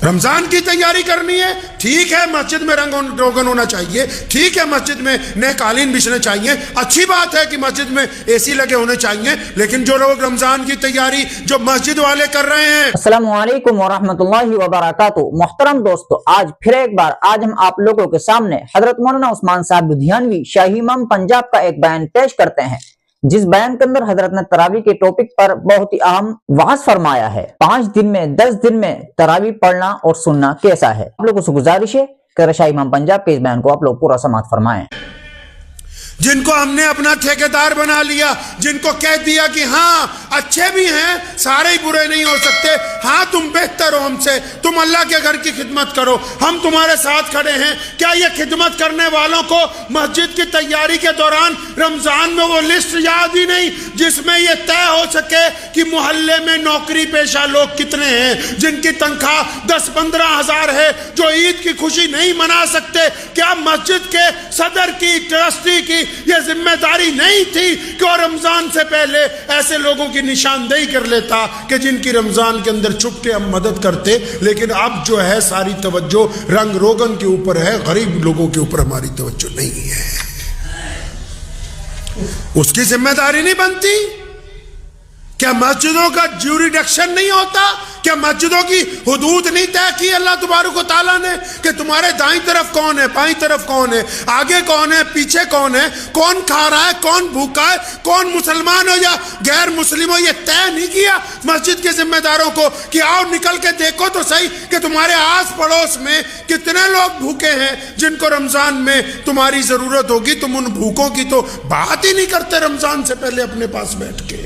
رمضان کی تیاری کرنی ہے، ٹھیک ہے مسجد میں رنگ روگن ہونا چاہیے، ٹھیک ہے مسجد میں نئے قالین بچھنے چاہیے، اچھی بات ہے کہ مسجد میں اے سی لگے ہونے چاہیے، لیکن جو لوگ رمضان کی تیاری جو مسجد والے کر رہے ہیں۔ السلام علیکم ورحمۃ اللہ وبرکاتہ۔ محترم دوستو، آج پھر ایک بار ہم آپ لوگوں کے سامنے حضرت مولانا عثمان صاحب لدھیانوی شاہی امام پنجاب کا ایک بیان پیش کرتے ہیں، جس بیان کے اندر حضرت نے تراویح کے ٹاپک پر بہت ہی اہم وعظ فرمایا ہے۔ 5 دن میں 10 دن میں تراویح پڑھنا اور سننا کیسا ہے۔ آپ لوگوں سے گزارش ہے کہ شاہی امام پنجاب کے اس بیان کو آپ لوگ پورا سماعت فرمائیں۔ جن کو ہم نے اپنا ٹھیکیدار بنا لیا، جن کو کہہ دیا کہ ہاں اچھے بھی ہیں، سارے ہی برے نہیں ہو سکتے، ہاں تم بہتر ہو ہم سے، تم اللہ کے گھر کی خدمت کرو، ہم تمہارے ساتھ کھڑے ہیں۔ کیا یہ خدمت کرنے والوں کو مسجد کی تیاری کے دوران رمضان میں وہ لسٹ یاد ہی نہیں جس میں یہ طے ہو سکے کہ محلے میں نوکری پیشہ لوگ کتنے ہیں جن کی تنخواہ 10-15 ہزار ہے، جو عید کی خوشی نہیں منا سکتے؟ کیا مسجد کے صدر کی، ٹرسٹی کی یہ ذمہ داری نہیں تھی کہ وہ رمضان سے پہلے ایسے لوگوں کی نشاندہی کر لیتا کہ جن کی رمضان کے اندر چھپ کے ہم مدد کرتے؟ لیکن اب جو ہے ساری توجہ رنگ روگن کے اوپر ہے، غریب لوگوں کے اوپر ہماری توجہ نہیں ہے۔ اس کی ذمہ داری نہیں بنتی؟ کیا مسجدوں کا جیوریڈکشن نہیں ہوتا؟ کیا مسجدوں کی حدود نہیں طے کی اللہ تبارک و تعالیٰ نے کہ تمہارے دائیں طرف کون ہے، بائیں طرف کون ہے، آگے کون ہے، پیچھے کون ہے، کون کھا رہا ہے، کون بھوکا ہے، کون مسلمان ہو یا غیر مسلم ہو؟ یہ طے نہیں کیا مسجد کے ذمہ داروں کو کہ آؤ نکل کے دیکھو تو صحیح کہ تمہارے آس پڑوس میں کتنے لوگ بھوکے ہیں جن کو رمضان میں تمہاری ضرورت ہوگی؟ تم ان بھوکوں کی تو بات ہی نہیں کرتے رمضان سے پہلے اپنے پاس بیٹھ کے۔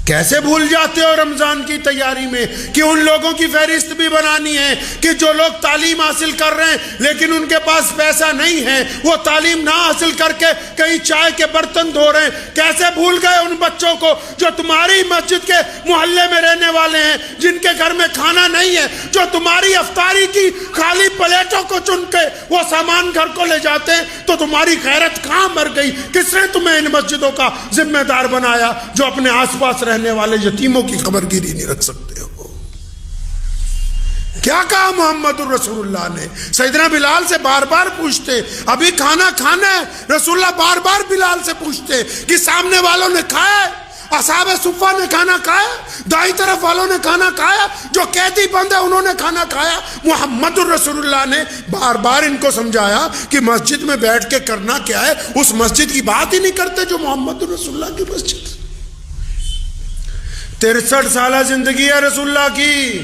کیسے بھول جاتے ہو رمضان کی تیاری میں کہ ان لوگوں کی فہرست بھی بنانی ہے کہ جو لوگ تعلیم حاصل کر رہے ہیں لیکن ان کے پاس پیسہ نہیں ہے، وہ تعلیم نہ حاصل کر کے کہیں چائے کے برتن دھو رہے ہیں۔ کیسے بھول گئے ان بچوں کو جو تمہاری مسجد کے محلے میں رہنے والے ہیں، جن کے گھر میں کھانا نہیں ہے، جو تمہاری افطاری کی خالی پلیٹوں کو چن کے وہ سامان گھر کو لے جاتے ہیں؟ تو تمہاری غیرت کہاں مر گئی؟ کس نے تمہیں ان مسجدوں کا ذمہ دار بنایا جو اپنے آس پاس رہنے والے یتیموں کی خبرگیری نہیں رکھ سکتے ہو؟ کیا کہا محمد الرسول اللہ نے؟ سیدنا بلال سے بار بار پوچھتے ابھی کھانا کھانا ہے، رسول اللہ بار بار بلال سے پوچھتے کہ سامنے والوں نے کھایا؟ اصحاب صفہ نے کھانا کھایا؟ دائیں طرف والوں نے کھانا کھایا؟ جو قیدی بند ہے انہوں نے کھانا کھایا؟ محمد الرسول اللہ نے بار بار ان کو سمجھایا کہ مسجد میں بیٹھ کے کرنا کیا ہے۔ اس مسجد کی بات ہی نہیں کرتے جو محمد الرسول اللہ کی مسجد۔ 63 سالہ زندگی ہے رسول اللہ کی۔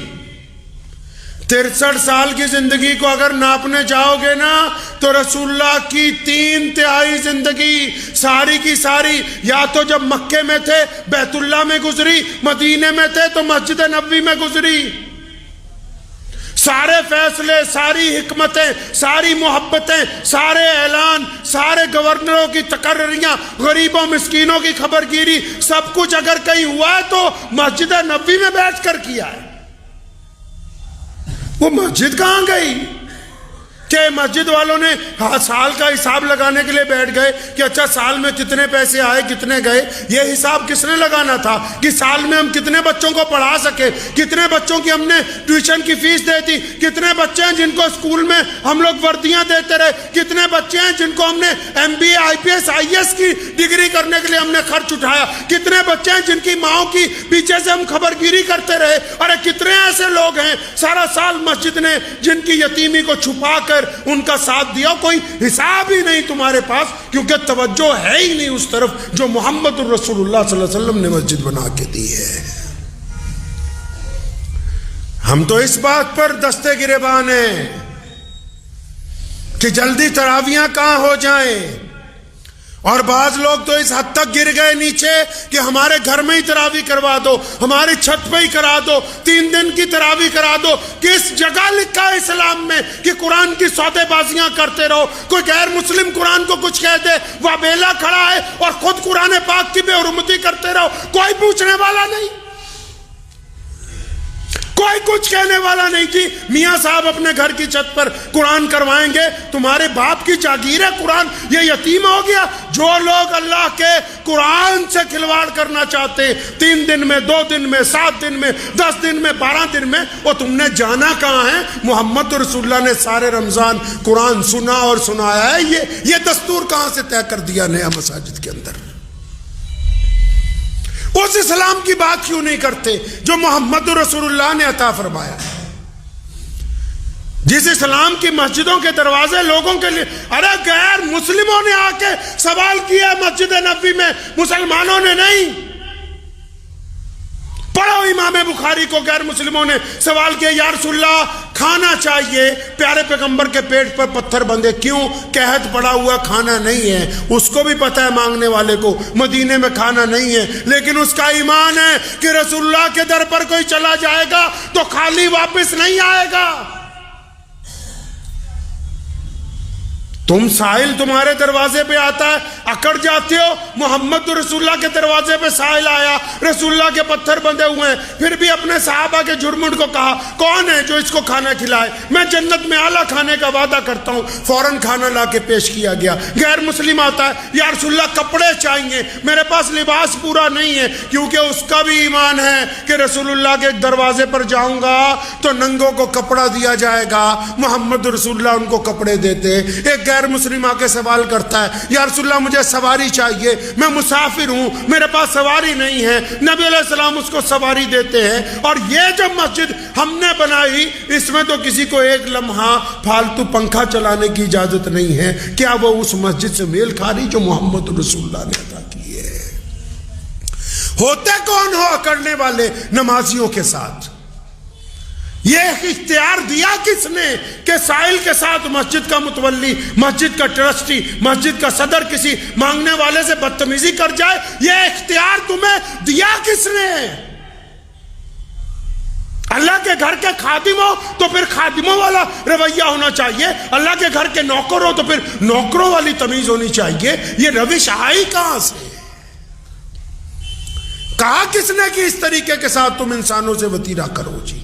63 سال کی زندگی کو اگر ناپنے چاہو گے نا تو رسول اللہ کی 3/3 زندگی ساری کی ساری یا تو جب مکے میں تھے بیت اللہ میں گزری، مدینے میں تھے تو مسجد نبوی میں گزری۔ سارے فیصلے، ساری حکمتیں، ساری محبتیں، سارے اعلان، سارے گورنروں کی تقرریاں، غریبوں مسکینوں کی خبرگیری، سب کچھ اگر کہیں ہوا ہے تو مسجد نبوی میں بیٹھ کر کیا ہے۔ وہ مسجد کہاں گئی کہ مسجد والوں نے سال کا حساب لگانے کے لیے بیٹھ گئے کہ اچھا سال میں کتنے پیسے آئے کتنے گئے؟ یہ حساب کس نے لگانا تھا کہ سال میں ہم کتنے بچوں کو پڑھا سکے، کتنے بچوں کی ہم نے ٹیوشن کی فیس دے دی، کتنے بچے ہیں جن کو اسکول میں ہم لوگ وردیاں دیتے رہے، کتنے بچے ہیں جن کو ہم نے MBA IPS IAS کی ڈگری کرنے کے لیے ہم نے خرچ اٹھایا، کتنے بچے ہیں جن کی ماؤں کی پیچھے سے ہم خبرگیری کرتے رہے۔ ارے کتنے ایسے لوگ ہیں سارا سال مسجد نے جن کی یتیمی کو چھپا کر ان کا ساتھ دیا، کوئی حساب ہی نہیں تمہارے پاس، کیونکہ توجہ ہے ہی نہیں اس طرف جو محمد الرسول اللہ صلی اللہ علیہ وسلم نے مسجد بنا کے دی ہے۔ ہم تو اس بات پر دستے گریبان ہیں کہ جلدی تراویحاں کہاں ہو جائیں، اور بعض لوگ تو اس حد تک گر گئے نیچے کہ ہمارے گھر میں ہی تراویح کروا دو، ہماری چھت پہ ہی کرا دو، 3 دن کی تراویح کرا دو۔ کس جگہ لکھا ہے اسلام میں کہ قرآن کی سودے بازیاں کرتے رہو؟ کوئی غیر مسلم قرآن کو کچھ کہہ دے وہ بیلا کھڑا ہے اور خود قرآن پاک کی بے حرمتی کرتے رہو، کوئی پوچھنے والا نہیں۔ کوئی کچھ کہنے والا نہیں تھی. میاں صاحب اپنے گھر کی چھت پر قرآن کروائیں گے, تمہارے باپ کی جاگیر ہے قرآن, یہ یتیم ہو گیا. جو لوگ اللہ کے قرآن سے کھلواڑ کرنا چاہتے 3 دن میں, 2 دن میں, 7 دن میں, 10 دن میں, 12 دن میں, وہ تم نے جانا کہاں ہے؟ محمد رسول اللہ نے سارے رمضان قرآن سنا اور سنایا ہے. یہ دستور کہاں سے طے کر دیا نیا مساجد کے اندر؟ اس اسلام کی بات کیوں نہیں کرتے جو محمد رسول اللہ نے عطا فرمایا؟ جس اسلام کی مسجدوں کے دروازے لوگوں کے لیے, ارے غیر مسلموں نے آ کے سوال کیا مسجد نبوی میں, مسلمانوں نے نہیں. پڑھو امام بخاری کو, غیر مسلموں نے سوال کیا یا رسول اللہ کھانا چاہیے, پیارے پیغمبر کے پیٹ پر پتھر بندھے, کیوں؟ قحط پڑا ہوا, کھانا نہیں ہے. اس کو بھی پتہ ہے مانگنے والے کو مدینے میں کھانا نہیں ہے, لیکن اس کا ایمان ہے کہ رسول اللہ کے در پر کوئی چلا جائے گا تو خالی واپس نہیں آئے گا. تم سائل تمہارے دروازے پہ آتا ہے, اکڑ جاتے ہو. محمد رسول اللہ کے دروازے پہ سائل آیا, رسول اللہ کے پتھر بندھے ہوئے ہیں, پھر بھی اپنے صحابہ کے جرمنڈ کو کہا کون ہے جو اس کو کھانا کھلائے, میں جنت میں اعلیٰ کھانے کا وعدہ کرتا ہوں. فوراً کھانا لا کے پیش کیا گیا. غیر مسلم آتا ہے, یا رسول اللہ کپڑے چاہیے, میرے پاس لباس پورا نہیں ہے, کیونکہ اس کا بھی ایمان ہے کہ رسول اللہ کے دروازے پر جاؤں گا تو ننگوں کو کپڑا دیا جائے گا. محمد رسول اللہ ان کو کپڑے دیتے. ایک غیر مسلم آ کے سوال کرتا ہے, یا رسول اللہ مجھے سواری چاہیے, میں مسافر ہوں, میرے پاس سواری نہیں ہے. نبی علیہ السلام اس کو سواری دیتے ہیں. اور یہ جو مسجد ہم نے بنائی, اس میں تو کسی کو ایک لمحہ فالتو پنکھا چلانے کی اجازت نہیں ہے. کیا وہ اس مسجد سے میل کھا رہی جو محمد رسول اللہ نے عطا کی ہے؟ ہوتے کون ہو اکڑنے والے نمازیوں کے ساتھ؟ یہ اختیار دیا کس نے کہ سائل کے ساتھ مسجد کا متولی, مسجد کا ٹرسٹی, مسجد کا صدر کسی مانگنے والے سے بدتمیزی کر جائے؟ یہ اختیار تمہیں دیا کس نے؟ اللہ کے گھر کے خادم ہو تو پھر خادموں والا رویہ ہونا چاہیے, اللہ کے گھر کے نوکر ہو تو پھر نوکروں والی تمیز ہونی چاہیے. یہ روش آئی کہاں سے؟ کہا کس نے کہ اس طریقے کے ساتھ تم انسانوں سے وطیرہ کرو؟ جی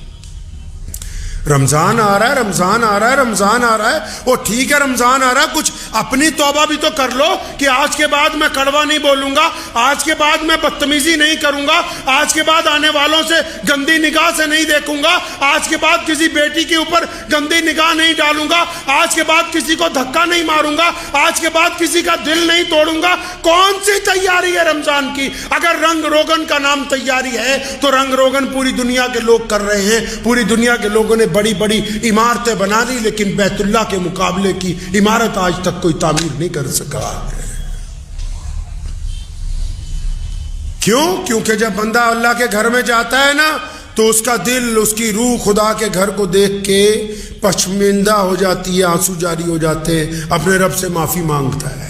رمضان آ رہا ہے, رمضان آ رہا ہے, رمضان آ رہا ہے. وہ ٹھیک ہے رمضان آ رہا ہے, کچھ اپنی توبہ بھی تو کر لو کہ آج کے بعد میں کڑوا نہیں بولوں گا, آج کے بعد میں بدتمیزی نہیں کروں گا, آج کے بعد آنے والوں سے گندی نگاہ سے نہیں دیکھوں گا, آج کے بعد کسی بیٹی کے اوپر گندی نگاہ نہیں ڈالوں گا, آج کے بعد کسی کو دھکا نہیں ماروں گا, آج کے بعد کسی کا دل نہیں توڑوں گا. کون سی تیاری ہے رمضان کی؟ اگر رنگ روگن کا نام تیاری ہے تو رنگ روگن پوری دنیا کے لوگ کر رہے ہیں. پوری دنیا کے لوگوں نے بڑی بڑی عمارتیں بنا لی, لیکن بیت اللہ کے مقابلے کی عمارت آج تک کوئی تعمیر نہیں کر سکا. کیوں؟ کیونکہ جب بندہ اللہ کے گھر میں جاتا ہے نا تو اس کا دل, اس کی روح خدا کے گھر کو دیکھ کے پشماندہ ہو جاتی ہے, آنسو جاری ہو جاتے ہیں, اپنے رب سے معافی مانگتا ہے.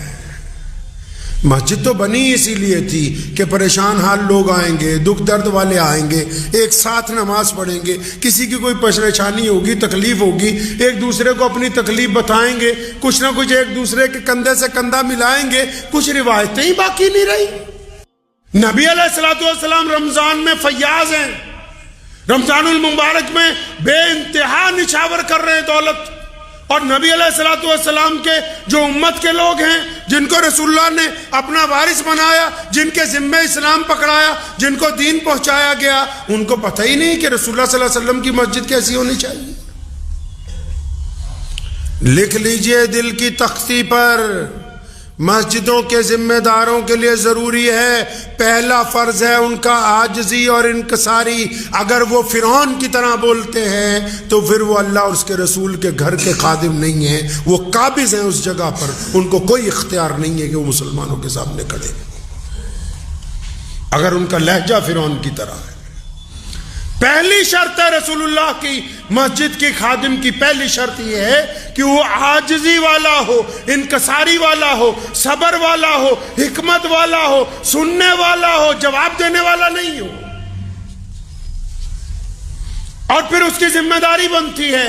مسجد تو بنی اسی لیے تھی کہ پریشان حال لوگ آئیں گے, دکھ درد والے آئیں گے, ایک ساتھ نماز پڑھیں گے, کسی کی کوئی پریشانی ہوگی, تکلیف ہوگی, ایک دوسرے کو اپنی تکلیف بتائیں گے, کچھ نہ کچھ ایک دوسرے کے کندھے سے کندھا ملائیں گے. کچھ روایتیں ہی باقی نہیں رہی. نبی علیہ الصلوۃ والسلام رمضان میں فیاض ہیں, رمضان المبارک میں بے انتہا نچھاور کر رہے ہیں دولت. اور نبی علیہ الصلوۃ والسلام کے جو امت کے لوگ ہیں, جن کو رسول اللہ نے اپنا وارث بنایا, جن کے ذمہ اسلام پکڑایا, جن کو دین پہنچایا گیا, ان کو پتہ ہی نہیں کہ رسول اللہ صلی اللہ علیہ وسلم کی مسجد کیسی ہونی چاہیے. لکھ لیجئے دل کی تختی پر, مسجدوں کے ذمہ داروں کے لیے ضروری ہے, پہلا فرض ہے ان کا عاجزی اور انکساری. اگر وہ فرعون کی طرح بولتے ہیں تو پھر وہ اللہ اور اس کے رسول کے گھر کے خادم نہیں ہیں, وہ قابض ہیں اس جگہ پر, ان کو کوئی اختیار نہیں ہے کہ وہ مسلمانوں کے سامنے کھڑے. اگر ان کا لہجہ فرعون کی طرح ہے. پہلی شرط ہے رسول اللہ کی مسجد کی خادم کی, پہلی شرط یہ ہے کہ وہ عاجزی والا ہو, انکساری والا ہو, صبر والا ہو, حکمت والا ہو, سننے والا ہو, جواب دینے والا نہیں ہو. اور پھر اس کی ذمہ داری بنتی ہے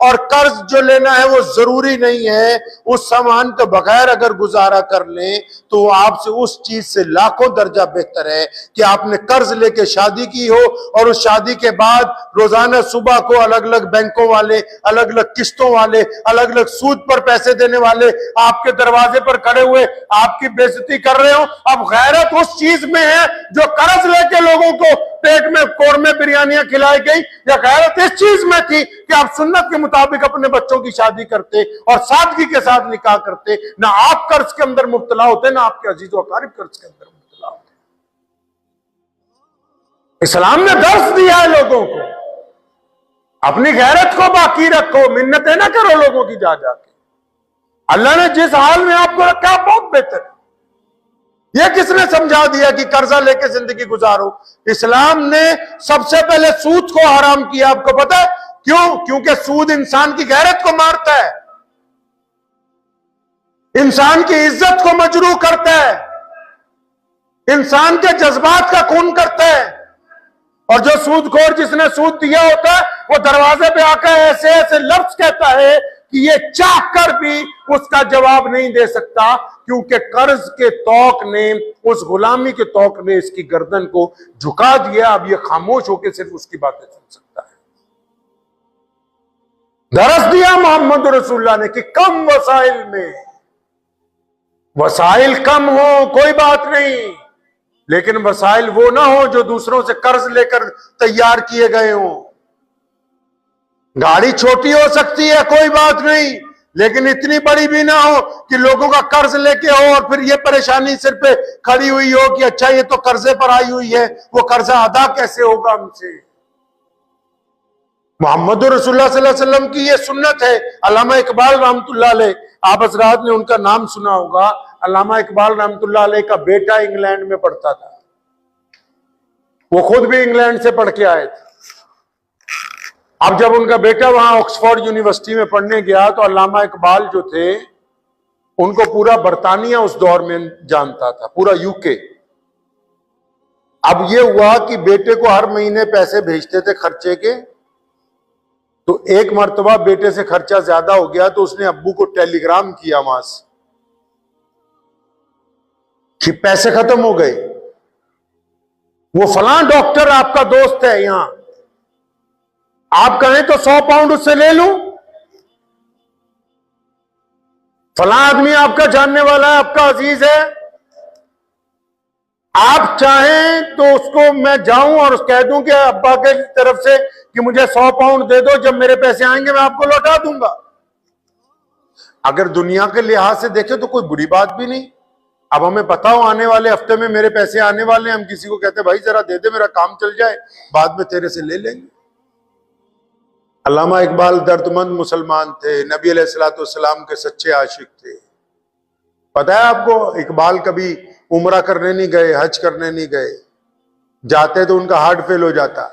اور قرض جو لینا ہے وہ ضروری نہیں ہے. اس سامان کے بغیر اگر گزارا کر لیں تو وہ آپ سے اس چیز سے لاکھوں درجہ بہتر ہے کہ آپ نے قرض لے کے شادی کی ہو اور اس شادی کے بعد روزانہ صبح کو الگ الگ بینکوں والے, الگ الگ قسطوں والے, الگ الگ سود پر پیسے دینے والے آپ کے دروازے پر کھڑے ہوئے آپ کی بے عزتی کر رہے ہو. اب غیرت اس چیز میں ہے جو قرض لے کے لوگوں کو پیٹ میں قورمے بریانیاں کھلائی گئی, یا غیرت اس چیز میں تھی کہ آپ سنت کے مطابق اپنے بچوں کی شادی کرتے اور سادگی کے ساتھ نکاح کرتے. نہ آپ قرض کے اندر مبتلا ہوتے, نہ آپ کے عزیز و اقارب قرض کے اندر مبتلا ہوتے. اسلام نے درس دیا ہے لوگوں کو, اپنی غیرت کو باقی رکھو, منتیں نہ کرو لوگوں کی جا جا کے. اللہ نے جس حال میں آپ کو رکھا بہت بہتر ہے. یہ کس نے سمجھا دیا کہ قرضہ لے کے زندگی گزارو؟ اسلام نے سب سے پہلے سود کو حرام کیا. آپ کو پتا ہے کیوں؟ کیونکہ سود انسان کی غیرت کو مارتا ہے, انسان کی عزت کو مجروح کرتا ہے, انسان کے جذبات کا خون کرتا ہے. اور جو سود خور جس نے سود دیا ہوتا ہے وہ دروازے پہ آ کر ایسے ایسے لفظ کہتا ہے کہ یہ چاہ کر بھی اس کا جواب نہیں دے سکتا, کیونکہ قرض کے توق نے, اس غلامی کے توق نے اس کی گردن کو جھکا دیا. اب یہ خاموش ہو کے صرف اس کی باتیں سن سکتا ہے. درس دیا محمد رسول اللہ نے کہ کم وسائل میں, وسائل کم ہو کوئی بات نہیں, لیکن وسائل وہ نہ ہو جو دوسروں سے قرض لے کر تیار کیے گئے ہوں. گاڑی چھوٹی ہو سکتی ہے کوئی بات نہیں, لیکن اتنی بڑی بھی نہ ہو کہ لوگوں کا قرض لے کے ہو اور پھر یہ پریشانی سر پہ کھڑی ہوئی ہو کہ اچھا یہ تو قرضے پر آئی ہوئی ہے, وہ قرضہ ادا کیسے ہوگا ہم سے. محمد رسول اللہ صلی اللہ علیہ وسلم کی یہ سنت ہے. علامہ اقبال رحمۃ اللہ علیہ, آپ حضرات نے ان کا نام سنا ہوگا. علامہ اقبال رحمۃ اللہ علیہ کا بیٹا انگلینڈ میں پڑھتا تھا, وہ خود بھی انگلینڈ سے پڑھ کے آئے تھے. اب جب ان کا بیٹا وہاں آکسفورڈ یونیورسٹی میں پڑھنے گیا تو علامہ اقبال جو تھے ان کو پورا برطانیہ اس دور میں جانتا تھا, پورا یو کے. اب یہ ہوا کہ بیٹے کو ہر مہینے پیسے بھیجتے تھے خرچے کے, تو ایک مرتبہ بیٹے سے خرچہ زیادہ ہو گیا تو اس نے ابو کو ٹیلی گرام کیا وہاں سے کہ پیسے ختم ہو گئے, وہ فلاں ڈاکٹر آپ کا دوست ہے یہاں, آپ کہیں تو 100 پاؤنڈ اس سے لے لوں, فلاں آدمی آپ کا جاننے والا ہے, آپ کا عزیز ہے, آپ چاہیں تو اس کو میں جاؤں اور کہہ دوں کہ ابا کے طرف سے کہ مجھے 100 پاؤنڈ دے دو, جب میرے پیسے آئیں گے میں آپ کو لوٹا دوں گا. اگر دنیا کے لحاظ سے دیکھیں تو کوئی بری بات بھی نہیں. اب ہمیں پتا ہو آنے والے ہفتے میں میرے پیسے آنے والے ہیں, ہم کسی کو کہتے بھائی ذرا دے دے میرا کام چل جائے, بعد میں تیرے سے لے لیں گے. علامہ اقبال درد مند مسلمان تھے, نبی علیہ الصلوۃ والسلام کے سچے عاشق تھے. پتہ ہے آپ کو, اقبال کبھی عمرہ کرنے نہیں گئے, حج کرنے نہیں گئے, جاتے تو ان کا ہارٹ فیل ہو جاتا.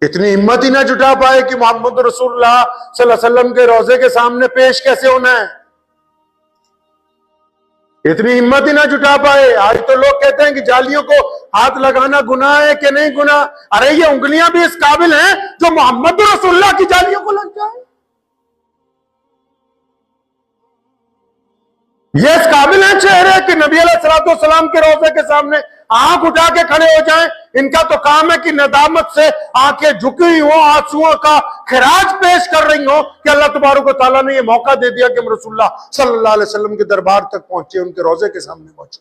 اتنی ہمت ہی نہ جٹا پائے کہ محمد رسول اللہ صلی اللہ علیہ وسلم کے روضے کے سامنے پیش کیسے ہونا ہے, اتنی ہمت ہی نہ جٹا پائے. آج تو لوگ کہتے ہیں کہ جالیوں کو ہاتھ لگانا گناہ ہے کہ نہیں گناہ. ارے یہ انگلیاں بھی اس قابل ہیں جو محمد رسول اللہ کی جالیوں کو لگ جائیں, یہ اس قابل ہیں چہرے کہ نبی علیہ الصلوۃ والسلام کے روضے کے سامنے آنکھ اٹھا کے کھڑے ہو جائیں. ان کا تو کام ہے کہ ندامت سے آنکھیں جھکی ہوں, آنسوؤں کا خراج پیش کر رہی ہوں کہ اللہ تبارک و تعالیٰ نے یہ موقع دے دیا کہ ہم رسول اللہ صلی اللہ علیہ وسلم کے دربار تک پہنچے, ان کے روضے کے سامنے پہنچے.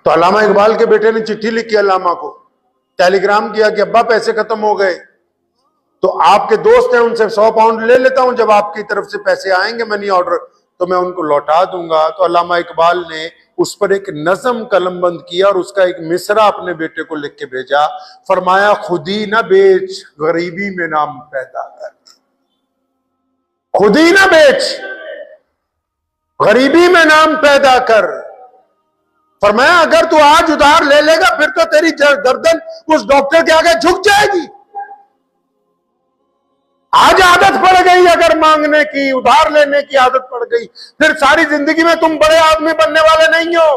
تو علامہ اقبال کے بیٹے نے چٹھی لکھی علامہ کو, ٹیلی گرام کیا کہ ابا پیسے ختم ہو گئے, تو آپ کے دوست ہیں ان سے 100 پاؤنڈ لے لیتا ہوں, جب آپ کی طرف سے پیسے آئیں گے منی آرڈر تو میں ان کو لوٹا دوں گا. تو علامہ اقبال نے اس پر ایک نظم قلم بند کیا اور اس کا ایک مصرع اپنے بیٹے کو لکھ کے بھیجا. فرمایا خودی نہ بیچ غریبی میں نام پیدا کر, خودی نہ بیچ غریبی میں نام پیدا کر. فرمایا اگر تو آج ادھار لے لے گا پھر تو تیری گردن اس ڈاکٹر کے آگے جھک جائے گی. آج عادت پڑ گئی اگر مانگنے کی, ادھار لینے کی عادت پڑ گئی, پھر ساری زندگی میں تم بڑے آدمی بننے والے نہیں ہو.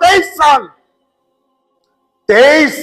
23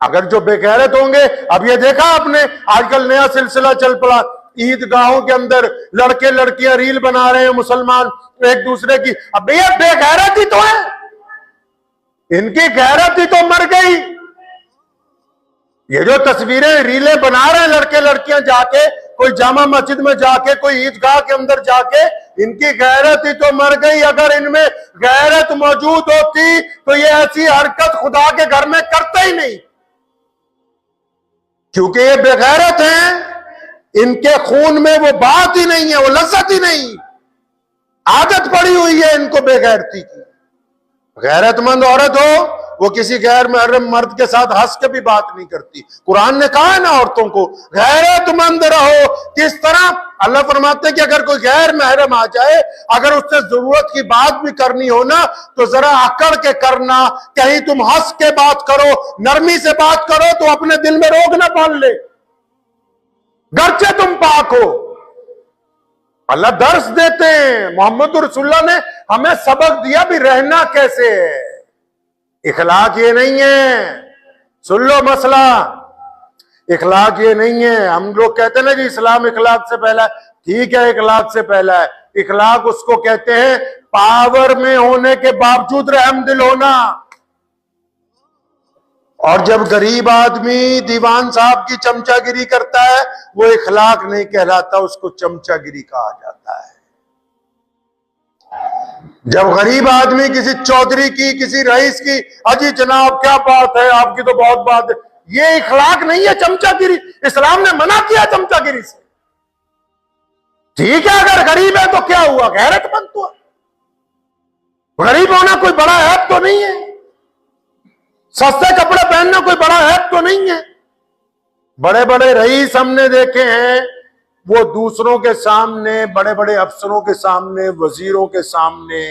اگر جو بے غیرت ہوں گے، اب یہ دیکھا آپ نے آج کل نیا سلسلہ چل پڑا، عیدگاہوں کے اندر لڑکے لڑکیاں ریل بنا رہے ہیں مسلمان ایک دوسرے کی. اب یہ بے غیرت ہی تو ہے، ان کی غیرت ہی تو مر گئی. یہ جو تصویریں ریلیں بنا رہے ہیں لڑکے لڑکیاں جا کے کوئی جامع مسجد میں جا کے کوئی عیدگاہ کے اندر جا کے، ان کی غیرت ہی تو مر گئی. اگر ان میں غیرت موجود ہوتی تو یہ ایسی حرکت خدا کے گھر میں کرتے ہی نہیں. کیونکہ یہ بے غیرت ہیں، ان کے خون میں وہ بات ہی نہیں ہے، وہ لذت ہی نہیں، عادت پڑی ہوئی ہے ان کو بے غیرتی کی. غیرت مند عورت ہو وہ کسی غیر محرم مرد کے ساتھ ہنس کے بھی بات نہیں کرتی. قرآن نے کہا ہے نا عورتوں کو غیرت مند رہو. کس طرح؟ اللہ فرماتے ہیں کہ اگر کوئی غیر محرم آ جائے، اگر اس سے ضرورت کی بات بھی کرنی ہو نا تو ذرا اکڑ کے کرنا. کہیں تم ہنس کے بات کرو، نرمی سے بات کرو تو اپنے دل میں روگ نہ پال لے، گرچہ تم پاک ہو. اللہ درس دیتے ہیں، محمد رسول اللہ نے ہمیں سبق دیا بھی رہنا کیسے ہے. اخلاق یہ نہیں ہے، سن لو مسئلہ، اخلاق یہ نہیں ہے. ہم لوگ کہتے ہیں نا کہ اسلام اخلاق سے پہلا ہے. ٹھیک ہے، اخلاق سے پہلا ہے. اخلاق اس کو کہتے ہیں پاور میں ہونے کے باوجود رحم دل ہونا. اور جب غریب آدمی دیوان صاحب کی چمچا گیری کرتا ہے وہ اخلاق نہیں کہلاتا، اس کو چمچا گیری کہا جاتا ہے. جب غریب آدمی کسی چودھری کی، کسی رئیس کی، اجی جناب کیا بات ہے آپ کی تو بہت بات ہے، یہ اخلاق نہیں ہے، چمچا گیری. اسلام نے منع کیا چمچا گیری سے. ٹھیک ہے اگر غریب ہے تو کیا ہوا، غیرت مند تو ہے. غریب ہونا کوئی بڑا عیب تو نہیں ہے، سستے کپڑے پہننا کوئی بڑا عیب تو نہیں ہے. بڑے بڑے رئیس ہم نے دیکھے ہیں، وہ دوسروں کے سامنے، بڑے بڑے افسروں کے سامنے، وزیروں کے سامنے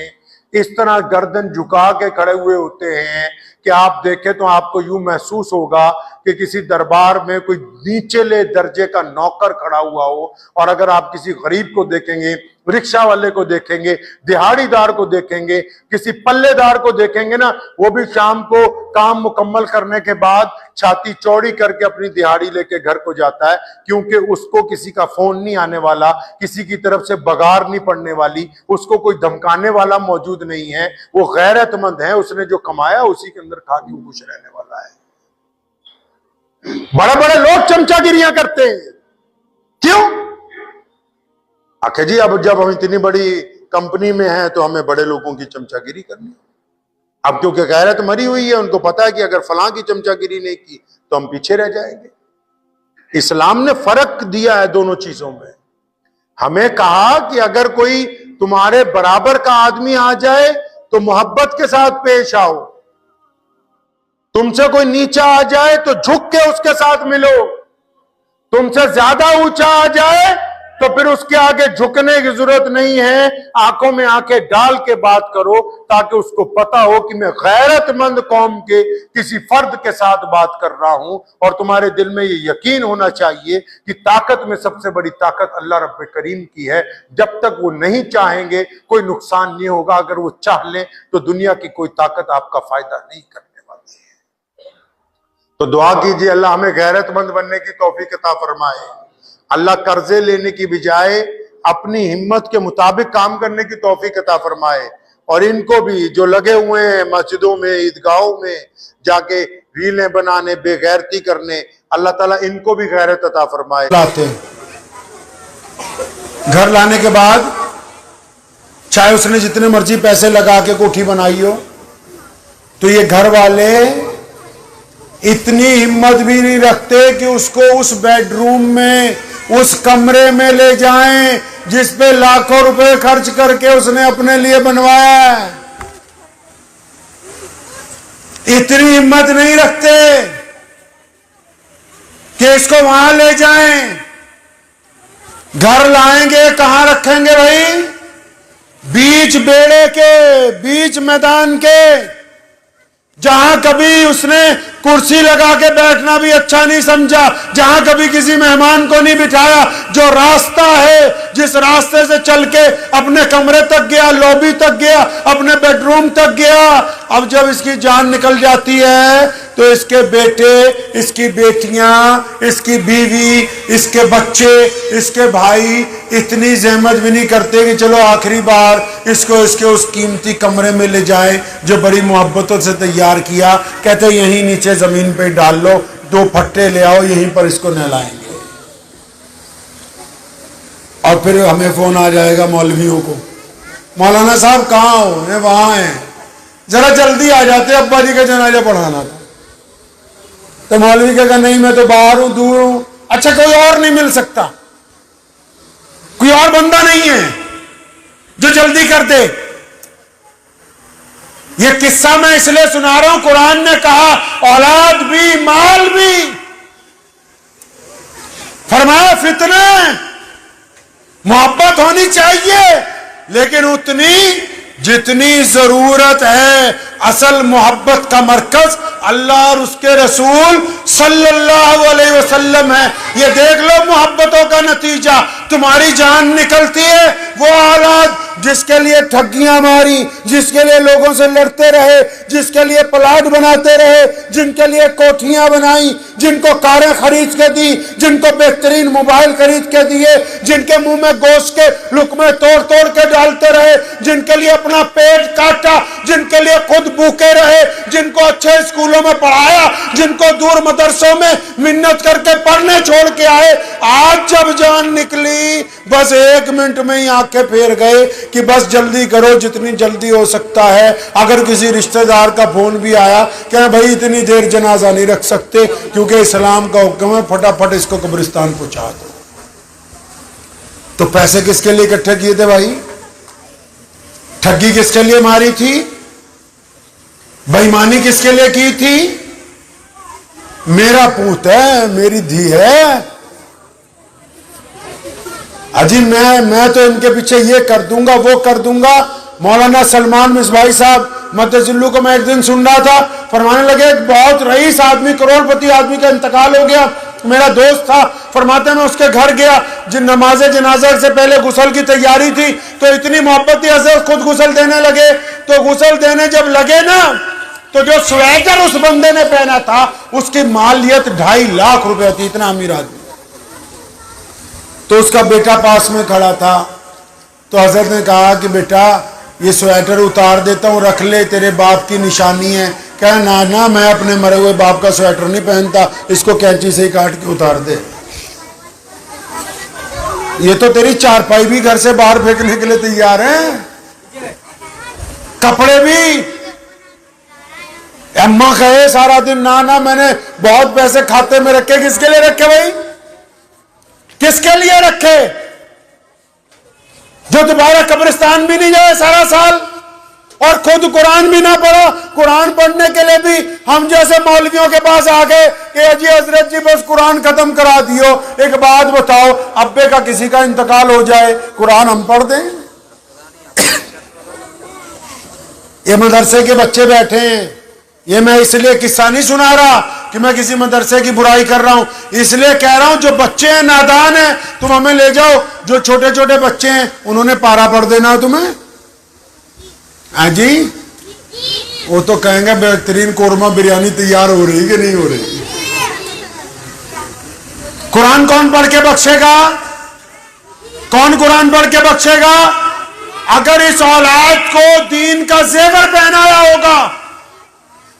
اس طرح گردن جھکا کے کھڑے ہوئے ہوتے ہیں کہ آپ دیکھیں تو آپ کو یوں محسوس ہوگا کہ کسی دربار میں کوئی نیچلے درجے کا نوکر کھڑا ہوا ہو. اور اگر آپ کسی غریب کو دیکھیں گے، رکشہ والے کو دیکھیں گے، دہاڑی دار کو دیکھیں گے، کسی پلے دار کو دیکھیں گے نا، وہ بھی شام کو کام مکمل کرنے کے بعد چھاتی چوڑی کر کے اپنی دہاڑی لے کے گھر کو جاتا ہے، کیونکہ اس کو کسی کا فون نہیں آنے والا، کسی کی طرف سے بگار نہیں پڑنے والی، اس کو کوئی دھمکانے والا موجود نہیں ہے. وہ غیرت مند ہے، اس نے جو کمایا اسی کے اندر کھا کے خوش رہنے والا ہے. بڑے بڑے لوگ چمچا گیریاں کرتے ہیں. کیوں؟ جی اب جب ہم اتنی بڑی کمپنی میں ہیں تو ہمیں بڑے لوگوں کی چمچا گیری کرنی. اب کیونکہ غیرت مری ہوئی ہے، ان کو پتا ہے کہ اگر فلاں کی چمچا گیری نہیں کی تو ہم پیچھے رہ جائیں گے. اسلام نے فرق دیا ہے دونوں چیزوں میں. ہمیں کہا کہ اگر کوئی تمہارے برابر کا آدمی آ جائے تو محبت کے ساتھ پیش آؤ. تم سے کوئی نیچا آ جائے تو جھک کے اس کے ساتھ ملو. تم سے زیادہ اونچا آ جائے تو پھر اس کے آگے جھکنے کی ضرورت نہیں ہے، آنکھوں میں آنکھیں ڈال کے بات کرو تاکہ اس کو پتا ہو کہ میں غیرت مند قوم کے کسی فرد کے ساتھ بات کر رہا ہوں. اور تمہارے دل میں یہ یقین ہونا چاہیے کہ طاقت میں سب سے بڑی طاقت اللہ رب کریم کی ہے. جب تک وہ نہیں چاہیں گے کوئی نقصان نہیں ہوگا، اگر وہ چاہ لیں تو دنیا کی کوئی طاقت آپ کا فائدہ نہیں کرنے والی ہے. تو دعا کیجیے اللہ ہمیں غیرت مند بننے کی توفیق عطا فرمائے. اللہ قرضے لینے کی بجائے اپنی ہمت کے مطابق کام کرنے کی توفیق عطا فرمائے. اور ان کو بھی جو لگے ہوئے ہیں مسجدوں میں، عیدگاہوں میں جا کے ریلیں بنانے، بے غیرتی کرنے، اللہ تعالیٰ ان کو بھی غیرت عطا فرمائے. لاتے ہیں گھر لانے کے بعد چاہے اس نے جتنے مرضی پیسے لگا کے کوٹھی بنائی ہو، تو یہ گھر والے اتنی ہمت بھی نہیں رکھتے کہ اس کو اس بیڈ روم میں، اس کمرے میں لے جائیں جس پہ لاکھوں روپے خرچ کر کے اس نے اپنے لیے بنوایا ہے. اتنی ہمت نہیں رکھتے کہ اس کو وہاں لے جائیں. گھر لائیں گے کہاں رکھیں گے بھائی؟ بیچ بیڑے کے، بیچ میدان کے، جہاں کبھی اس نے کرسی لگا کے بیٹھنا بھی اچھا نہیں سمجھا، جہاں کبھی کسی مہمان کو نہیں بٹھایا. جو راستہ ہے، جس راستے سے چل کے اپنے کمرے تک گیا، لوبی تک گیا، اپنے بیڈ روم تک گیا، اب جب اس کی جان نکل جاتی ہے تو اس کے بیٹے، اس کی بیٹیاں، اس کی بیوی، اس کے بچے، اس کے بھائی اتنی زحمت بھی نہیں کرتے کہ چلو آخری بار اس کو اس کے اس قیمتی کمرے میں لے جائیں جو بڑی محبتوں سے تیار کیا. کہتے یہیں نیچے زمین پہ ڈال لو، 2 پھٹے لے آؤ، یہیں پر اس کو نہلائیں گے. اور پھر ہمیں فون آ جائے گا مولویوں کو، مولانا صاحب کہاں ہو؟ وہاں ہیں، ذرا جلدی آ جاتے، ابا جی کا جنازہ پڑھانا تھا. تو مولوی کہا نہیں میں تو باہر ہوں، دور ہوں. اچھا کوئی اور نہیں مل سکتا؟ کوئی اور بندہ نہیں ہے جو جلدی کر دے؟ یہ قصہ میں اس لیے سنا رہا ہوں، قرآن نے کہا اولاد بھی مال بھی، فرمایا فتنہ، محبت ہونی چاہیے لیکن اتنی جتنی ضرورت ہے. اصل محبت کا مرکز اللہ اور اس کے رسول صلی اللہ علیہ وسلم ہے. یہ دیکھ لو محبتوں کا نتیجہ، تمہاری جان نکلتی ہے وہ اولاد جس کے لیے ٹھگیاں ماری، جس کے لیے لوگوں سے لڑتے رہے، جس کے لیے پلاٹ بناتے رہے، جن کے لیے کوٹھیاں بنائی، جن کو کاریں خرید کے دی، جن کو بہترین موبائل خرید کے دیے، جن کے منہ میں گوشت کے لقمے توڑ توڑ کے ڈالتے رہے، جن کے لیے اپنا پیٹ کاٹا، جن کے لیے خود بھوکے رہے، جن کو اچھے اسکولوں میں پڑھایا، جن کو دور مدرسوں میں منت کر کے پڑھنے چھوڑ کے آئے. آج جب جان نکلی بس 1 منٹ میں ہی آنکھیں پھیر گئے کہ بس جلدی کرو جتنی جلدی ہو سکتا ہے. اگر کسی رشتہ دار کا فون بھی آیا کہ بھائی اتنی دیر جنازہ نہیں رکھ سکتے کیونکہ اسلام کا حکم ہے، پھٹافٹ اس کو قبرستان پہنچا دو. تو پیسے کس کے لیے اکٹھے کیے تھے بھائی؟ ٹھگی کس کے لیے ماری تھی؟ بے ایمانی کس کے لیے کی تھی؟ میرا پوت ہے، میری دھی ہے، اجی میں تو ان کے پیچھے یہ کر دوں گا وہ کر دوں گا. مولانا سلمان مصباحی صاحب مدذلو کو میں ایک دن سن رہا تھا، فرمانے لگے ایک بہت رئیس آدمی، کروڑ پتی آدمی کا انتقال ہو گیا، میرا دوست تھا. فرماتے میں اس کے گھر گیا، جن نماز جنازہ سے پہلے غسل کی تیاری تھی تو اتنی محبت تھی حضرت خود غسل دینے لگے. تو غسل دینے جب لگے نا تو جو سویٹر اس بندے نے پہنا تھا اس کی مالیت 2.5 لاکھ روپے تھی، اتنا امیر آدمی. تو اس کا بیٹا پاس میں کھڑا تھا تو حضرت نے کہا کہ بیٹا یہ سویٹر اتار دیتا ہوں، رکھ لے، تیرے باپ کی نشانی ہے. کہا نا میں اپنے مرے ہوئے باپ کا سویٹر نہیں پہنتا، اس کو کینچی سے ہی کاٹ کے اتار دے. یہ تو تیری چارپائی بھی گھر سے باہر پھینکنے کے لیے تیار ہیں، کپڑے بھی. اماں کہے سارا دن نا میں نے بہت پیسے کھاتے میں رکھے. کس کے لیے رکھے بھائی؟ کس کے لیے رکھے؟ جو دوبارہ قبرستان بھی نہیں جائے سارا سال اور خود قرآن بھی نہ پڑھا. قرآن پڑھنے کے لیے بھی ہم جیسے مولویوں کے پاس آ گئے کہ جی حضرت جی بس قرآن ختم کرا دیو. ایک بات بتاؤ، ابے کا کسی کا انتقال ہو جائے قرآن ہم پڑھ دیں؟ یہ مدرسے کے بچے بیٹھے ہیں، یہ میں اس لیے قصہ نہیں سنا رہا کہ میں کسی مدرسے کی برائی کر رہا ہوں، اس لیے کہہ رہا ہوں جو بچے ہیں نادان ہیں تم ہمیں لے جاؤ. جو چھوٹے چھوٹے بچے ہیں انہوں نے پارا پڑھ دینا تمہیں. ہاں جی، وہ تو کہیں گے بہترین قورمہ بریانی تیار ہو رہی کہ نہیں ہو رہی. قرآن کون پڑھ کے بخشے گا؟ کون قرآن پڑھ کے بخشے گا؟ اگر اس اولاد کو دین کا زیور پہنایا ہوگا،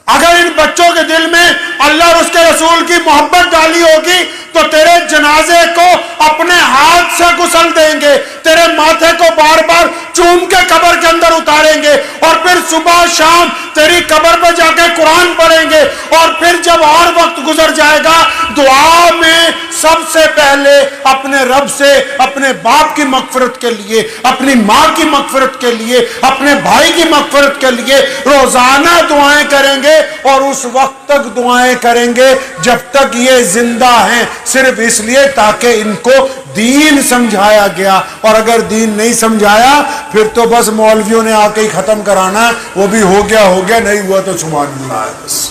اگر ان بچوں کے دل میں اللہ اور اس کے رسول کی محبت ڈالی ہوگی تو تیرے جنازے کو اپنے ہاتھ سے غسل دیں گے، تیرے ماتھے کو بار بار چوم کے قبر کے اندر اتاریں گے اور پھر صبح شام تیری قبر پہ جا کے قرآن پڑھیں گے. اور پھر جب اور وقت گزر جائے گا دعا میں سب سے پہلے اپنے رب سے اپنے باپ کی مغفرت کے لیے، اپنی ماں کی مغفرت کے لیے، اپنے بھائی کی مغفرت کے لیے روزانہ دعائیں کریں گے. اور اس وقت تک دعائیں کریں گے جب تک یہ زندہ ہیں، صرف اس لیے تاکہ ان کو دین سمجھایا گیا. اور اگر دین نہیں سمجھایا پھر تو بس مولویوں نے آ کے ہی ختم کرانا، وہ بھی ہو گیا، نہیں ہوا تو سبحان اللہ ہے بس.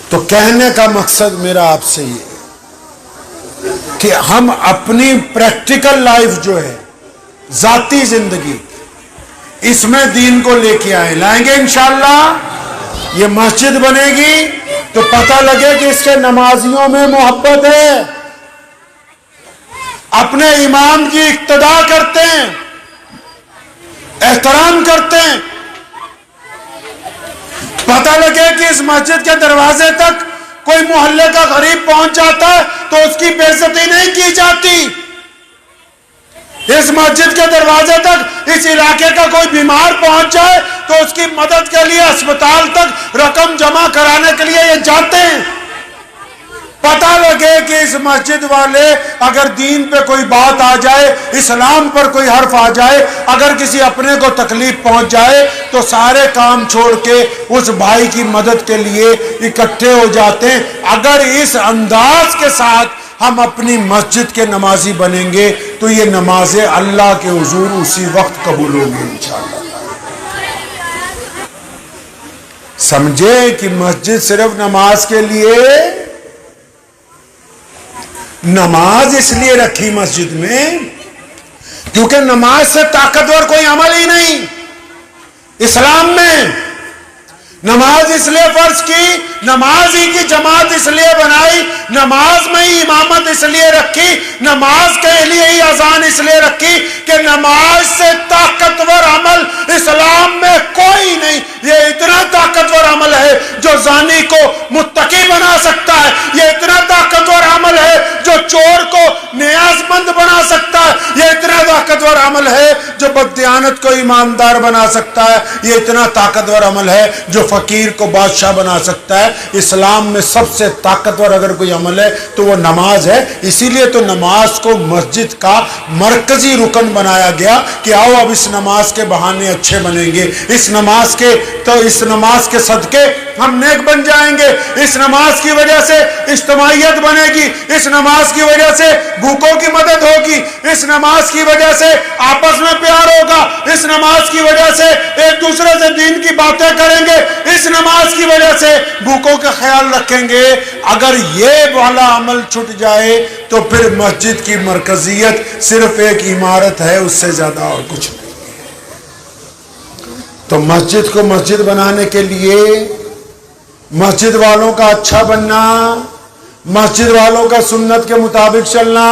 تو کہنے کا مقصد میرا آپ سے یہ کہ ہم اپنی پریکٹیکل لائف جو ہے، ذاتی زندگی، اس میں دین کو لے کے آئیں، لائیں گے انشاءاللہ. یہ مسجد بنے گی تو پتہ لگے کہ اس کے نمازیوں میں محبت ہے، اپنے امام کی اقتداء کرتے ہیں، احترام کرتے ہیں۔ پتہ لگے کہ اس مسجد کے دروازے تک کوئی محلے کا غریب پہنچ جاتا ہے تو اس کی بے عزتی نہیں کی جاتی، اس مسجد کے دروازے تک اس علاقے کا کوئی بیمار پہنچ جائے تو اس کی مدد کے لیے اسپتال تک رقم جمع کرانے کے لیے یہ جاتے ہیں۔ پتہ لگے کہ اس مسجد والے اگر دین پہ کوئی بات آ جائے، اسلام پر کوئی حرف آ جائے، اگر کسی اپنے کو تکلیف پہنچ جائے تو سارے کام چھوڑ کے اس بھائی کی مدد کے لیے اکٹھے ہو جاتے ہیں۔ اگر اس انداز کے ساتھ ہم اپنی مسجد کے نمازی بنیں گے تو یہ نمازیں اللہ کے حضور اسی وقت قبول ہوں گی انشاءاللہ۔ سمجھے کہ مسجد صرف نماز کے لیے، نماز اس لیے رکھی مسجد میں کیونکہ نماز سے طاقتور کوئی عمل ہی نہیں اسلام میں۔ نماز اس لیے فرض کی، نماز ہی کی جماعت اس لیے بنائی، نماز میں ہی امامت اس لیے رکھی، نماز کے لیے ہی اذان اس لیے رکھی کہ نماز سے طاقتور عمل اسلام میں کوئی نہیں۔ یہ اتنا طاقتور عمل ہے جو زانی کو متقی بنا سکتا ہے، یہ اتنا طاقتور عمل ہے جو چور کو نیاز مند بنا سکتا ہے، یہ اتنا طاقتور عمل ہے جو بددیانت کو ایماندار بنا سکتا ہے، یہ اتنا طاقتور عمل ہے جو فقیر کو بادشاہ بنا سکتا ہے۔ اسلام میں سب سے طاقتور اگر کوئی عمل ہے تو وہ نماز ہے۔ اسی لیے تو نماز کو مسجد کا مرکزی رکن بنایا گیا کہ آؤ اب اس نماز کے بہانے اچھے بنیں گے، اس نماز کے صدقے ہم نیک بن جائیں گے، اس نماز کی وجہ سے اجتماعیت بنے گی، اس نماز کی وجہ سے بھوکوں کی مدد ہوگی، اس نماز کی وجہ سے آپس میں پیار ہوگا، اس نماز کی وجہ سے ایک دوسرے سے دین کی باتیں کریں گے، اس نماز کی وجہ سے بھوکوں کا خیال رکھیں گے۔ اگر یہ والا عمل چھٹ جائے تو پھر مسجد کی مرکزیت صرف ایک عمارت ہے، اس سے زیادہ اور کچھ نہیں۔ تو مسجد کو مسجد بنانے کے لیے مسجد والوں کا اچھا بننا، مسجد والوں کا سنت کے مطابق چلنا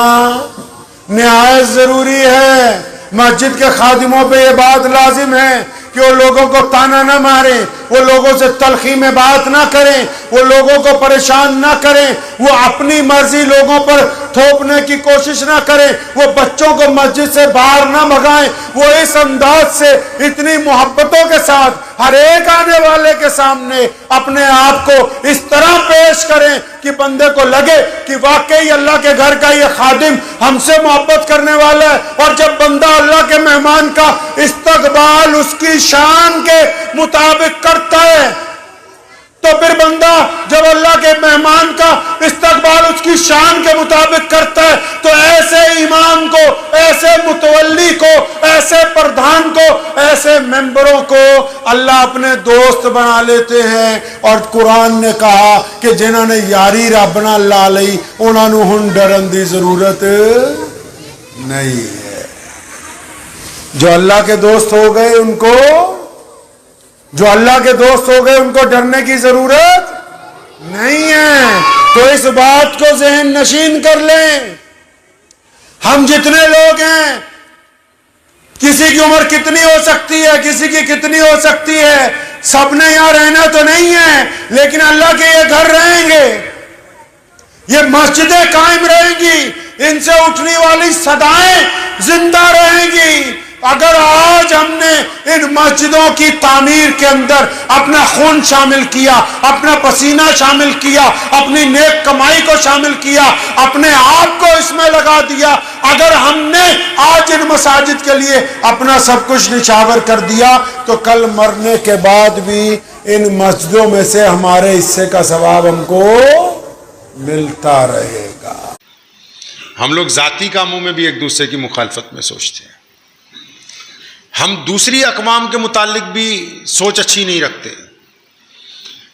نہایت ضروری ہے۔ مسجد کے خادموں پہ یہ بات لازم ہے کہ وہ لوگوں کو تانا نہ ماریں، وہ لوگوں سے تلخی میں بات نہ کریں، وہ لوگوں کو پریشان نہ کریں، وہ اپنی مرضی لوگوں پر تھوپنے کی کوشش نہ کریں، وہ بچوں کو مسجد سے باہر نہ بھگائیں، وہ اس انداز سے اتنی محبتوں کے ساتھ ہر ایک آنے والے کے سامنے اپنے آپ کو اس طرح پیش کریں کہ بندے کو لگے کہ واقعی اللہ کے گھر کا یہ خادم ہم سے محبت کرنے والا ہے۔ اور جب بندہ اللہ کے مہمان کا استقبال اس کی شان کے مطابق کرتا ہے تو پھر بندہ جب اللہ کے مہمان کا استقبال اس کی شان کے مطابق کرتا ہے تو ایسے امام کو، ایسے متولی کو، ایسے پردھان کو، ایسے ممبروں کو اللہ اپنے دوست بنا لیتے ہیں۔ اور قرآن نے کہا کہ جنہوں نے یاری رب نال لا لئی انہاں نوں ہن ڈرن دی ضرورت نہیں ہے۔ جو اللہ کے دوست ہو گئے ان کو، جو اللہ کے دوست ہو گئے ان کو ڈرنے کی ضرورت نہیں ہے۔ تو اس بات کو ذہن نشین کر لیں، ہم جتنے لوگ ہیں، کسی کی عمر کتنی ہو سکتی ہے، کسی کی کتنی ہو سکتی ہے، سب نے یہاں رہنا تو نہیں ہے، لیکن اللہ کے یہ گھر رہیں گے، یہ مسجدیں قائم رہیں گی، ان سے اٹھنے والی صدائیں زندہ رہیں گی۔ اگر آج ہم نے ان مسجدوں کی تعمیر کے اندر اپنا خون شامل کیا، اپنا پسینہ شامل کیا، اپنی نیک کمائی کو شامل کیا، اپنے آپ کو اس میں لگا دیا، اگر ہم نے آج ان مساجد کے لیے اپنا سب کچھ نچھاور کر دیا تو کل مرنے کے بعد بھی ان مسجدوں میں سے ہمارے حصے کا ثواب ہم کو ملتا رہے گا۔ ہم لوگ ذاتی کاموں میں بھی ایک دوسرے کی مخالفت میں سوچتے ہیں، ہم دوسری اقوام کے متعلق بھی سوچ اچھی نہیں رکھتے۔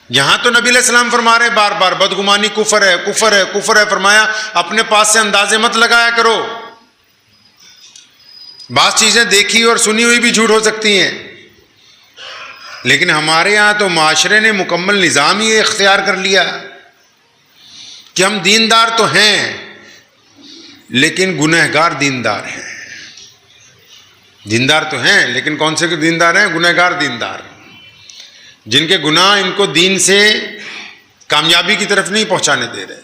یہاں تو نبی علیہ السلام فرما رہے ہیں بار بار بدگمانی کفر ہے، کفر ہے، کفر ہے، فرمایا اپنے پاس سے اندازے مت لگایا کرو، بعض چیزیں دیکھی اور سنی ہوئی بھی جھوٹ ہو سکتی ہیں۔ لیکن ہمارے یہاں تو معاشرے نے مکمل نظام ہی اختیار کر لیا کہ ہم دیندار تو ہیں لیکن گنہگار دیندار ہیں. دیندار تو ہیں لیکن کون سے دیندار ہیں؟ گنہگار دیندار، جن کے گناہ ان کو دین سے کامیابی کی طرف نہیں پہنچانے دے رہے.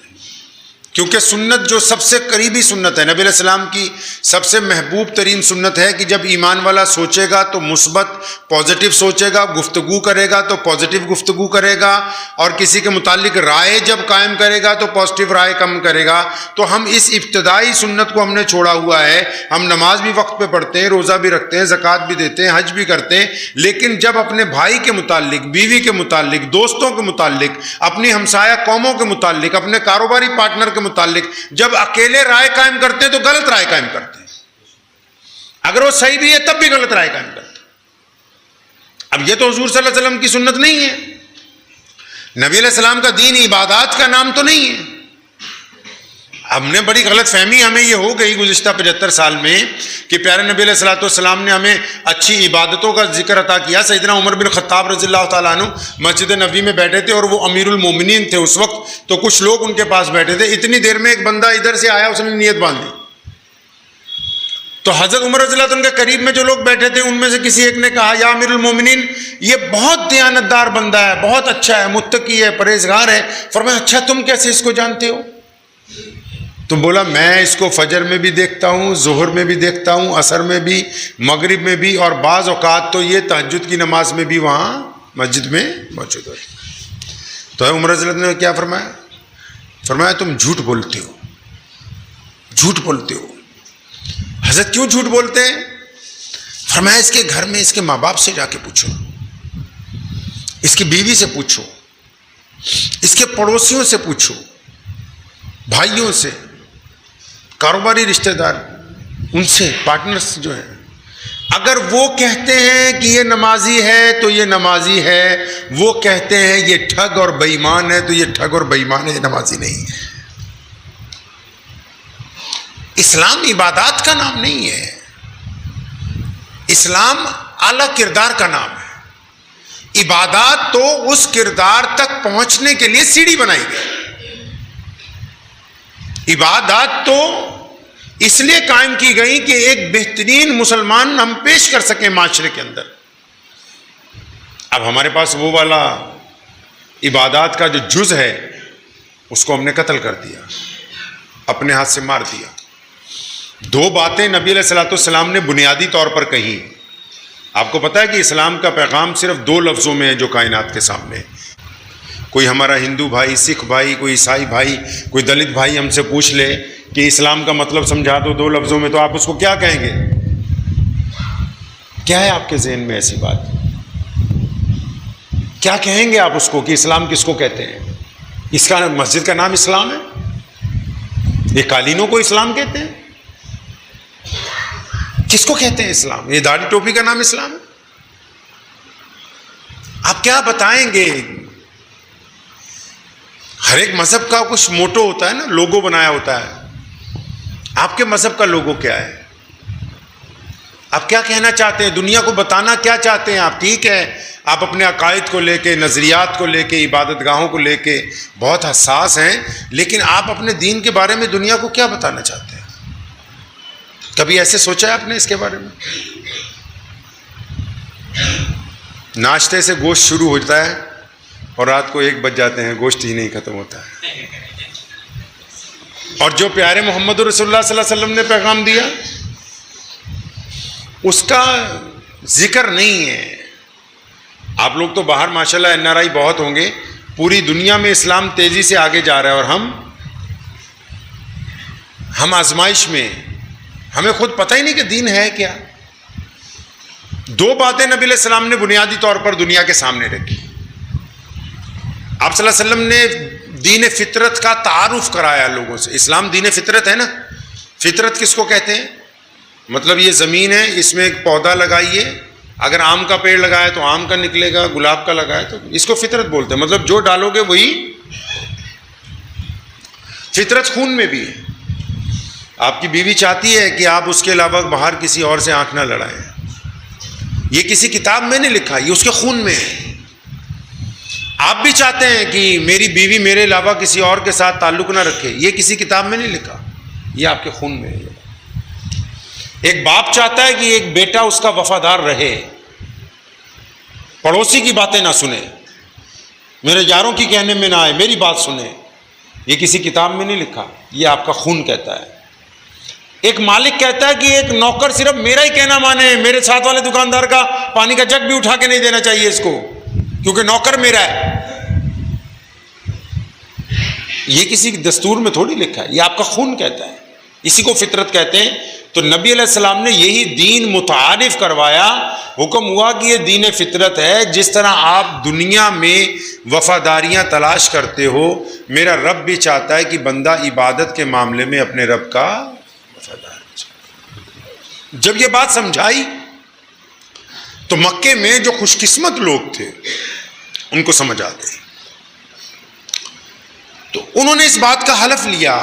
کیونکہ سنت جو سب سے قریبی سنت ہے، نبی علیہ السلام کی سب سے محبوب ترین سنت ہے کہ جب ایمان والا سوچے گا تو مثبت پازیٹیو سوچے گا، گفتگو کرے گا تو پازیٹیو گفتگو کرے گا، اور کسی کے متعلق رائے جب قائم کرے گا تو پازیٹیو رائے کم کرے گا. تو ہم اس ابتدائی سنت کو ہم نے چھوڑا ہوا ہے. ہم نماز بھی وقت پہ پڑھتے ہیں، روزہ بھی رکھتے ہیں، زکوٰۃ بھی دیتے ہیں، حج بھی کرتے ہیں، لیکن جب اپنے بھائی کے متعلق، بیوی کے متعلق، دوستوں کے متعلق، اپنی ہمسایہ قوموں کے متعلق، اپنے کاروباری پارٹنر کے متعلق جب اکیلے رائے قائم کرتے ہیں تو غلط رائے قائم کرتے ہیں. اگر وہ صحیح بھی ہے تب بھی غلط رائے قائم کرتے ہیں. اب یہ تو حضور صلی اللہ علیہ وسلم کی سنت نہیں ہے. نبی علیہ السلام کا دین عبادات کا نام تو نہیں ہے. ہم نے بڑی غلط فہمی ہمیں یہ ہو گئی گزشتہ 75 سال میں کہ پیارے نبی علیہ السلام نے ہمیں اچھی عبادتوں کا ذکر عطا کیا. سیدنا عمر بن خطاب رضی اللہ تعالیٰ عنہ مسجد نبوی میں بیٹھے تھے اور وہ امیر المومنین تھے اس وقت، تو کچھ لوگ ان کے پاس بیٹھے تھے. اتنی دیر میں ایک بندہ ادھر سے آیا، اس نے نیت باندھ لی. تو حضرت عمر رضی اللہ عنہ کے قریب میں جو لوگ بیٹھے تھے ان میں سے کسی ایک نے کہا، یا امیر المومنین، یہ بہت دیانتدار بندہ ہے، بہت اچھا ہے، متقی ہے، پرہیزگار ہے. فرمایا اچھا تم کیسے اس کو جانتے ہو؟ تو بولا میں اس کو فجر میں بھی دیکھتا ہوں، ظہر میں بھی دیکھتا ہوں، عصر میں بھی، مغرب میں بھی، اور بعض اوقات تو یہ تہجد کی نماز میں بھی وہاں مسجد میں موجود ہے. تو عمر رضی اللہ عنہ نے کیا فرمایا؟ فرمایا تم جھوٹ بولتے ہو، جھوٹ بولتے ہو. حضرت کیوں جھوٹ بولتے ہیں؟ فرمایا اس کے گھر میں اس کے ماں باپ سے جا کے پوچھو، اس کی بیوی سے پوچھو، اس کے پڑوسیوں سے پوچھو، بھائیوں سے، کاروباری رشتہ دار، ان سے، پارٹنرز جو ہیں. اگر وہ کہتے ہیں کہ یہ نمازی ہے تو یہ نمازی ہے، وہ کہتے ہیں یہ ٹھگ اور بے ایمان ہے تو یہ ٹھگ اور بے ایمان ہے، یہ نمازی نہیں ہے. اسلام عبادات کا نام نہیں ہے، اسلام اعلیٰ کردار کا نام ہے. عبادات تو اس کردار تک پہنچنے کے لیے سیڑھی بنائی گئی. عبادات تو اس لیے قائم کی گئی کہ ایک بہترین مسلمان ہم پیش کر سکیں معاشرے کے اندر. اب ہمارے پاس وہ والا عبادات کا جو جز ہے اس کو ہم نے قتل کر دیا، اپنے ہاتھ سے مار دیا. دو باتیں نبی علیہ السلام نے بنیادی طور پر کہیں. آپ کو پتہ ہے کہ اسلام کا پیغام صرف 2 لفظوں میں ہے جو کائنات کے سامنے ہے. کوئی ہمارا ہندو بھائی، سکھ بھائی، کوئی عیسائی بھائی، کوئی دلت بھائی ہم سے پوچھ لے کہ اسلام کا مطلب سمجھا دو 2 لفظوں میں، تو آپ اس کو کیا کہیں گے؟ کیا ہے آپ کے ذہن میں ایسی بات؟ کیا کہیں گے آپ اس کو کہ اسلام کس کو کہتے ہیں؟ اس کا مسجد کا نام اسلام ہے؟ یہ قالینوں کو اسلام کہتے ہیں؟ کس کو کہتے ہیں اسلام؟ یہ داڑھی ٹوپی کا نام اسلام ہے؟ آپ کیا بتائیں گے؟ ہر ایک مذہب کا کچھ موٹو ہوتا ہے نا، لوگو بنایا ہوتا ہے. آپ کے مذہب کا لوگو کیا ہے؟ آپ کیا کہنا چاہتے ہیں؟ دنیا کو بتانا کیا چاہتے ہیں آپ؟ ٹھیک ہے آپ اپنے عقائد کو لے کے، نظریات کو لے کے، عبادت گاہوں کو لے کے بہت حساس ہیں، لیکن آپ اپنے دین کے بارے میں دنیا کو کیا بتانا چاہتے ہیں؟ کبھی ایسے سوچا ہے آپ نے اس کے بارے میں؟ ناشتے سے گوشت شروع ہوتا ہے اور رات کو 1 بج جاتے ہیں، گوشت ہی نہیں ختم ہوتا ہے. اور جو پیارے محمد رسول اللہ صلی اللہ علیہ وسلم نے پیغام دیا اس کا ذکر نہیں ہے. آپ لوگ تو باہر ماشاءاللہ NRI بہت ہوں گے، پوری دنیا میں اسلام تیزی سے آگے جا رہا ہے، اور ہم آزمائش میں، ہمیں خود پتہ ہی نہیں کہ دین ہے کیا. 2 باتیں نبی علیہ السلام نے بنیادی طور پر دنیا کے سامنے رکھی. آپ صلی اللہ علیہ وسلم نے دین فطرت کا تعارف کرایا لوگوں سے. اسلام دین فطرت ہے نا. فطرت کس کو کہتے ہیں؟ مطلب یہ زمین ہے، اس میں ایک پودا لگائیے، اگر آم کا پیڑ لگائے تو آم کا نکلے گا، گلاب کا لگائے تو اس کو فطرت بولتے ہیں. مطلب جو ڈالو گے وہی. فطرت خون میں بھی ہے. آپ کی بیوی چاہتی ہے کہ آپ اس کے علاوہ باہر کسی اور سے آنکھ نہ لڑائیں، یہ کسی کتاب میں نہیں لکھا، یہ اس کے خون میں ہے۔ آپ بھی چاہتے ہیں کہ میری بیوی میرے علاوہ کسی اور کے ساتھ تعلق نہ رکھے، یہ کسی کتاب میں نہیں لکھا، یہ آپ کے خون میں ہے۔ ایک باپ چاہتا ہے کہ ایک بیٹا اس کا وفادار رہے، پڑوسی کی باتیں نہ سنے، میرے یاروں کی کہنے میں نہ آئے، میری بات سنے، یہ کسی کتاب میں نہیں لکھا، یہ آپ کا خون کہتا ہے۔ ایک مالک کہتا ہے کہ ایک نوکر صرف میرا ہی کہنا مانے، میرے ساتھ والے دکاندار کا پانی کا جگ بھی اٹھا کے نہیں دینا چاہیے اس کو، کیونکہ نوکر میرا ہے۔ یہ کسی دستور میں تھوڑی لکھا ہے، یہ آپ کا خون کہتا ہے، اسی کو فطرت کہتے ہیں۔ تو نبی علیہ السلام نے یہی دین متعارف کروایا، حکم ہوا کہ یہ دین فطرت ہے۔ جس طرح آپ دنیا میں وفاداریاں تلاش کرتے ہو، میرا رب بھی چاہتا ہے کہ بندہ عبادت کے معاملے میں اپنے رب کا وفادار ہو۔ جب یہ بات سمجھائی تو مکے میں جو خوش قسمت لوگ تھے ان کو سمجھ آ گئی، تو انہوں نے اس بات کا حلف لیا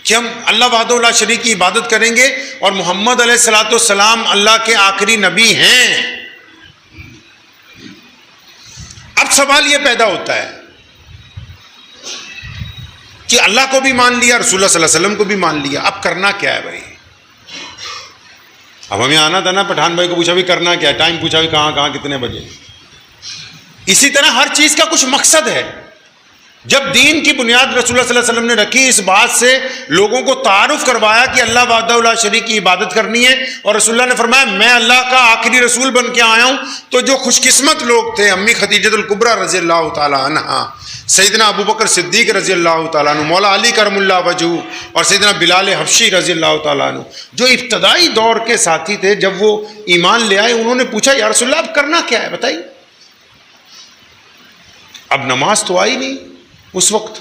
کہ ہم اللہ وحدہ لا شریک کی عبادت کریں گے اور محمد علیہ الصلوۃ والسلام اللہ کے آخری نبی ہیں۔ اب سوال یہ پیدا ہوتا ہے کہ اللہ کو بھی مان لیا، رسول اللہ صلی اللہ علیہ وسلم کو بھی مان لیا، اب کرنا کیا ہے بھائی؟ اب ہمیں آنا تھا نا، پٹھان بھائی کو پوچھا بھی کرنا کیا ہے، ٹائم پوچھا بھی کہاں کتنے بجے۔ اسی طرح ہر چیز کا کچھ مقصد ہے۔ جب دین کی بنیاد رسول اللہ صلی اللہ علیہ وسلم نے رکھی، اس بات سے لوگوں کو تعارف کروایا کہ اللہ وحدہ لا شریک کی عبادت کرنی ہے، اور رسول اللہ نے فرمایا میں اللہ کا آخری رسول بن کے آیا ہوں، تو جو خوش قسمت لوگ تھے، امی خدیجہ الکبریٰ رضی اللہ تعالی عنہا، سیدنا ابو بکر صدیق رضی اللہ تعالیٰ عنہ، مولا علی کرم اللہ وجہہ، اور سیدنا بلال حبشی رضی اللہ تعالیٰ عنہ، جو ابتدائی دور کے ساتھی تھے، جب وہ ایمان لے آئے انہوں نے پوچھا یا رسول اللہ اب کرنا کیا ہے بتائیے۔ اب نماز تو آئی نہیں اس وقت،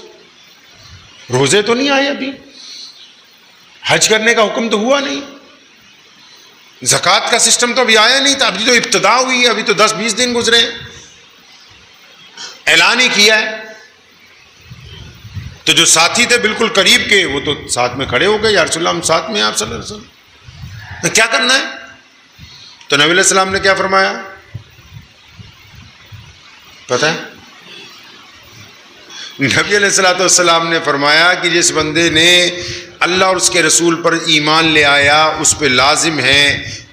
روزے تو نہیں آئے، ابھی حج کرنے کا حکم تو ہوا نہیں، زکوٰۃ کا سسٹم تو ابھی آیا نہیں تھا، ابھی تو ابتدا ہوئی ہے، ابھی تو 10-20 دن گزرے ہیں، اعلان ہی کیا ہے۔ تو جو ساتھی تھے بالکل قریب کے، وہ تو ساتھ میں کھڑے ہو گئے، یا رسول اللہ ہم ساتھ میں ہیں آپ صلی اللہ علیہ وسلم، کیا کرنا ہے؟ تو نبی علیہ السلام نے کیا فرمایا پتہ ہے؟ نبی علیہ السلام نے فرمایا کہ جس بندے نے اللہ اور اس کے رسول پر ایمان لے آیا، اس پہ لازم ہے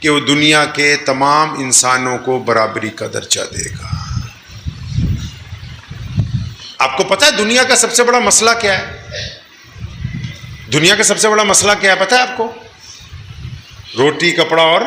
کہ وہ دنیا کے تمام انسانوں کو برابری کا درجہ دے گا۔ آپ کو پتہ ہے دنیا کا سب سے بڑا مسئلہ کیا ہے؟ دنیا کا سب سے بڑا مسئلہ کیا ہے پتہ ہے آپ کو؟ روٹی، کپڑا، اور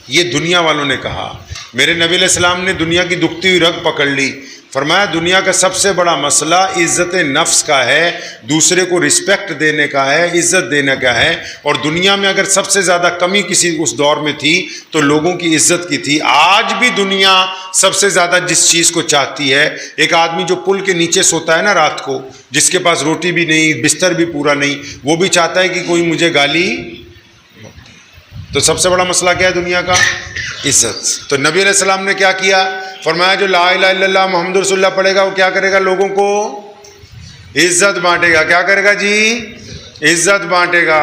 یہ دنیا والوں نے کہا۔ میرے نبی علیہ السلام نے دنیا کی دکھتی ہوئی رگ پکڑ لی، فرمایا دنیا کا سب سے بڑا مسئلہ عزت نفس کا ہے، دوسرے کو رسپیکٹ دینے کا ہے، عزت دینے کا ہے، اور دنیا میں اگر سب سے زیادہ کمی کسی اس دور میں تھی تو لوگوں کی عزت کی تھی۔ آج بھی دنیا سب سے زیادہ جس چیز کو چاہتی ہے، ایک آدمی جو پل کے نیچے سوتا ہے نا رات کو، جس کے پاس روٹی بھی نہیں، بستر بھی پورا نہیں، وہ بھی چاہتا ہے کہ کوئی مجھے گالی۔ تو سب سے بڑا مسئلہ کیا ہے دنیا کا؟ عزت۔ تو نبی علیہ السلام نے کیا کیا؟ فرمایا جو لا الہ الا اللہ محمد رسول اللہ پڑھے گا وہ کیا کرے گا؟ لوگوں کو عزت بانٹے گا۔ کیا کرے گا جی؟ عزت بانٹے گا،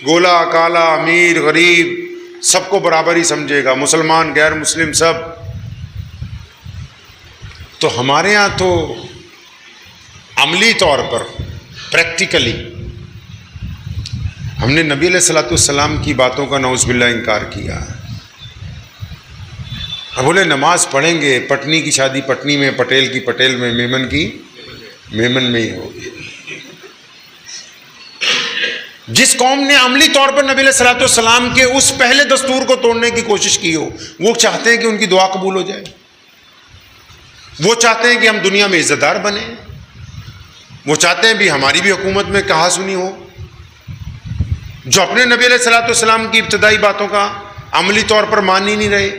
گولا کالا، امیر غریب سب کو برابر ہی سمجھے گا، مسلمان غیر مسلم سب۔ تو ہمارے ہاں تو عملی طور پر پریکٹیکلی ہم نے نبی علیہ السلام کی باتوں کا نعوذ باللہ انکار کیا۔ اب بولے نماز پڑھیں گے، پٹنی کی شادی پٹنی میں، پٹیل کی پٹیل میں، میمن کی میمن میں ہی ہوگی۔ جس قوم نے عملی طور پر نبی علیہ السلام کے اس پہلے دستور کو توڑنے کی کوشش کی ہو، وہ چاہتے ہیں کہ ان کی دعا قبول ہو جائے، وہ چاہتے ہیں کہ ہم دنیا میں عزت دار بنیں، وہ چاہتے ہیں بھی ہماری بھی حکومت میں کہا سنی ہو، جو اپنے نبی علیہ السلام کی ابتدائی باتوں کا عملی طور پر مان ہی نہیں رہے۔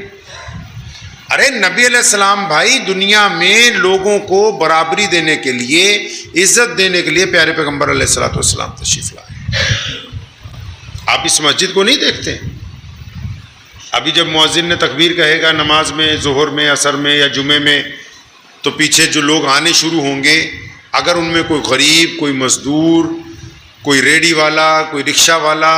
ارے نبی علیہ السلام بھائی دنیا میں لوگوں کو برابری دینے کے لیے، عزت دینے کے لیے پیارے پیغمبر علیہ السلام تشریف لائے۔ آپ اس مسجد کو نہیں دیکھتے؟ ابھی جب مؤذن نے تکبیر کہے گا نماز میں، ظہر میں، عصر میں یا جمعے میں، تو پیچھے جو لوگ آنے شروع ہوں گے، اگر ان میں کوئی غریب، کوئی مزدور، کوئی ریڑھی والا، کوئی رکشہ والا،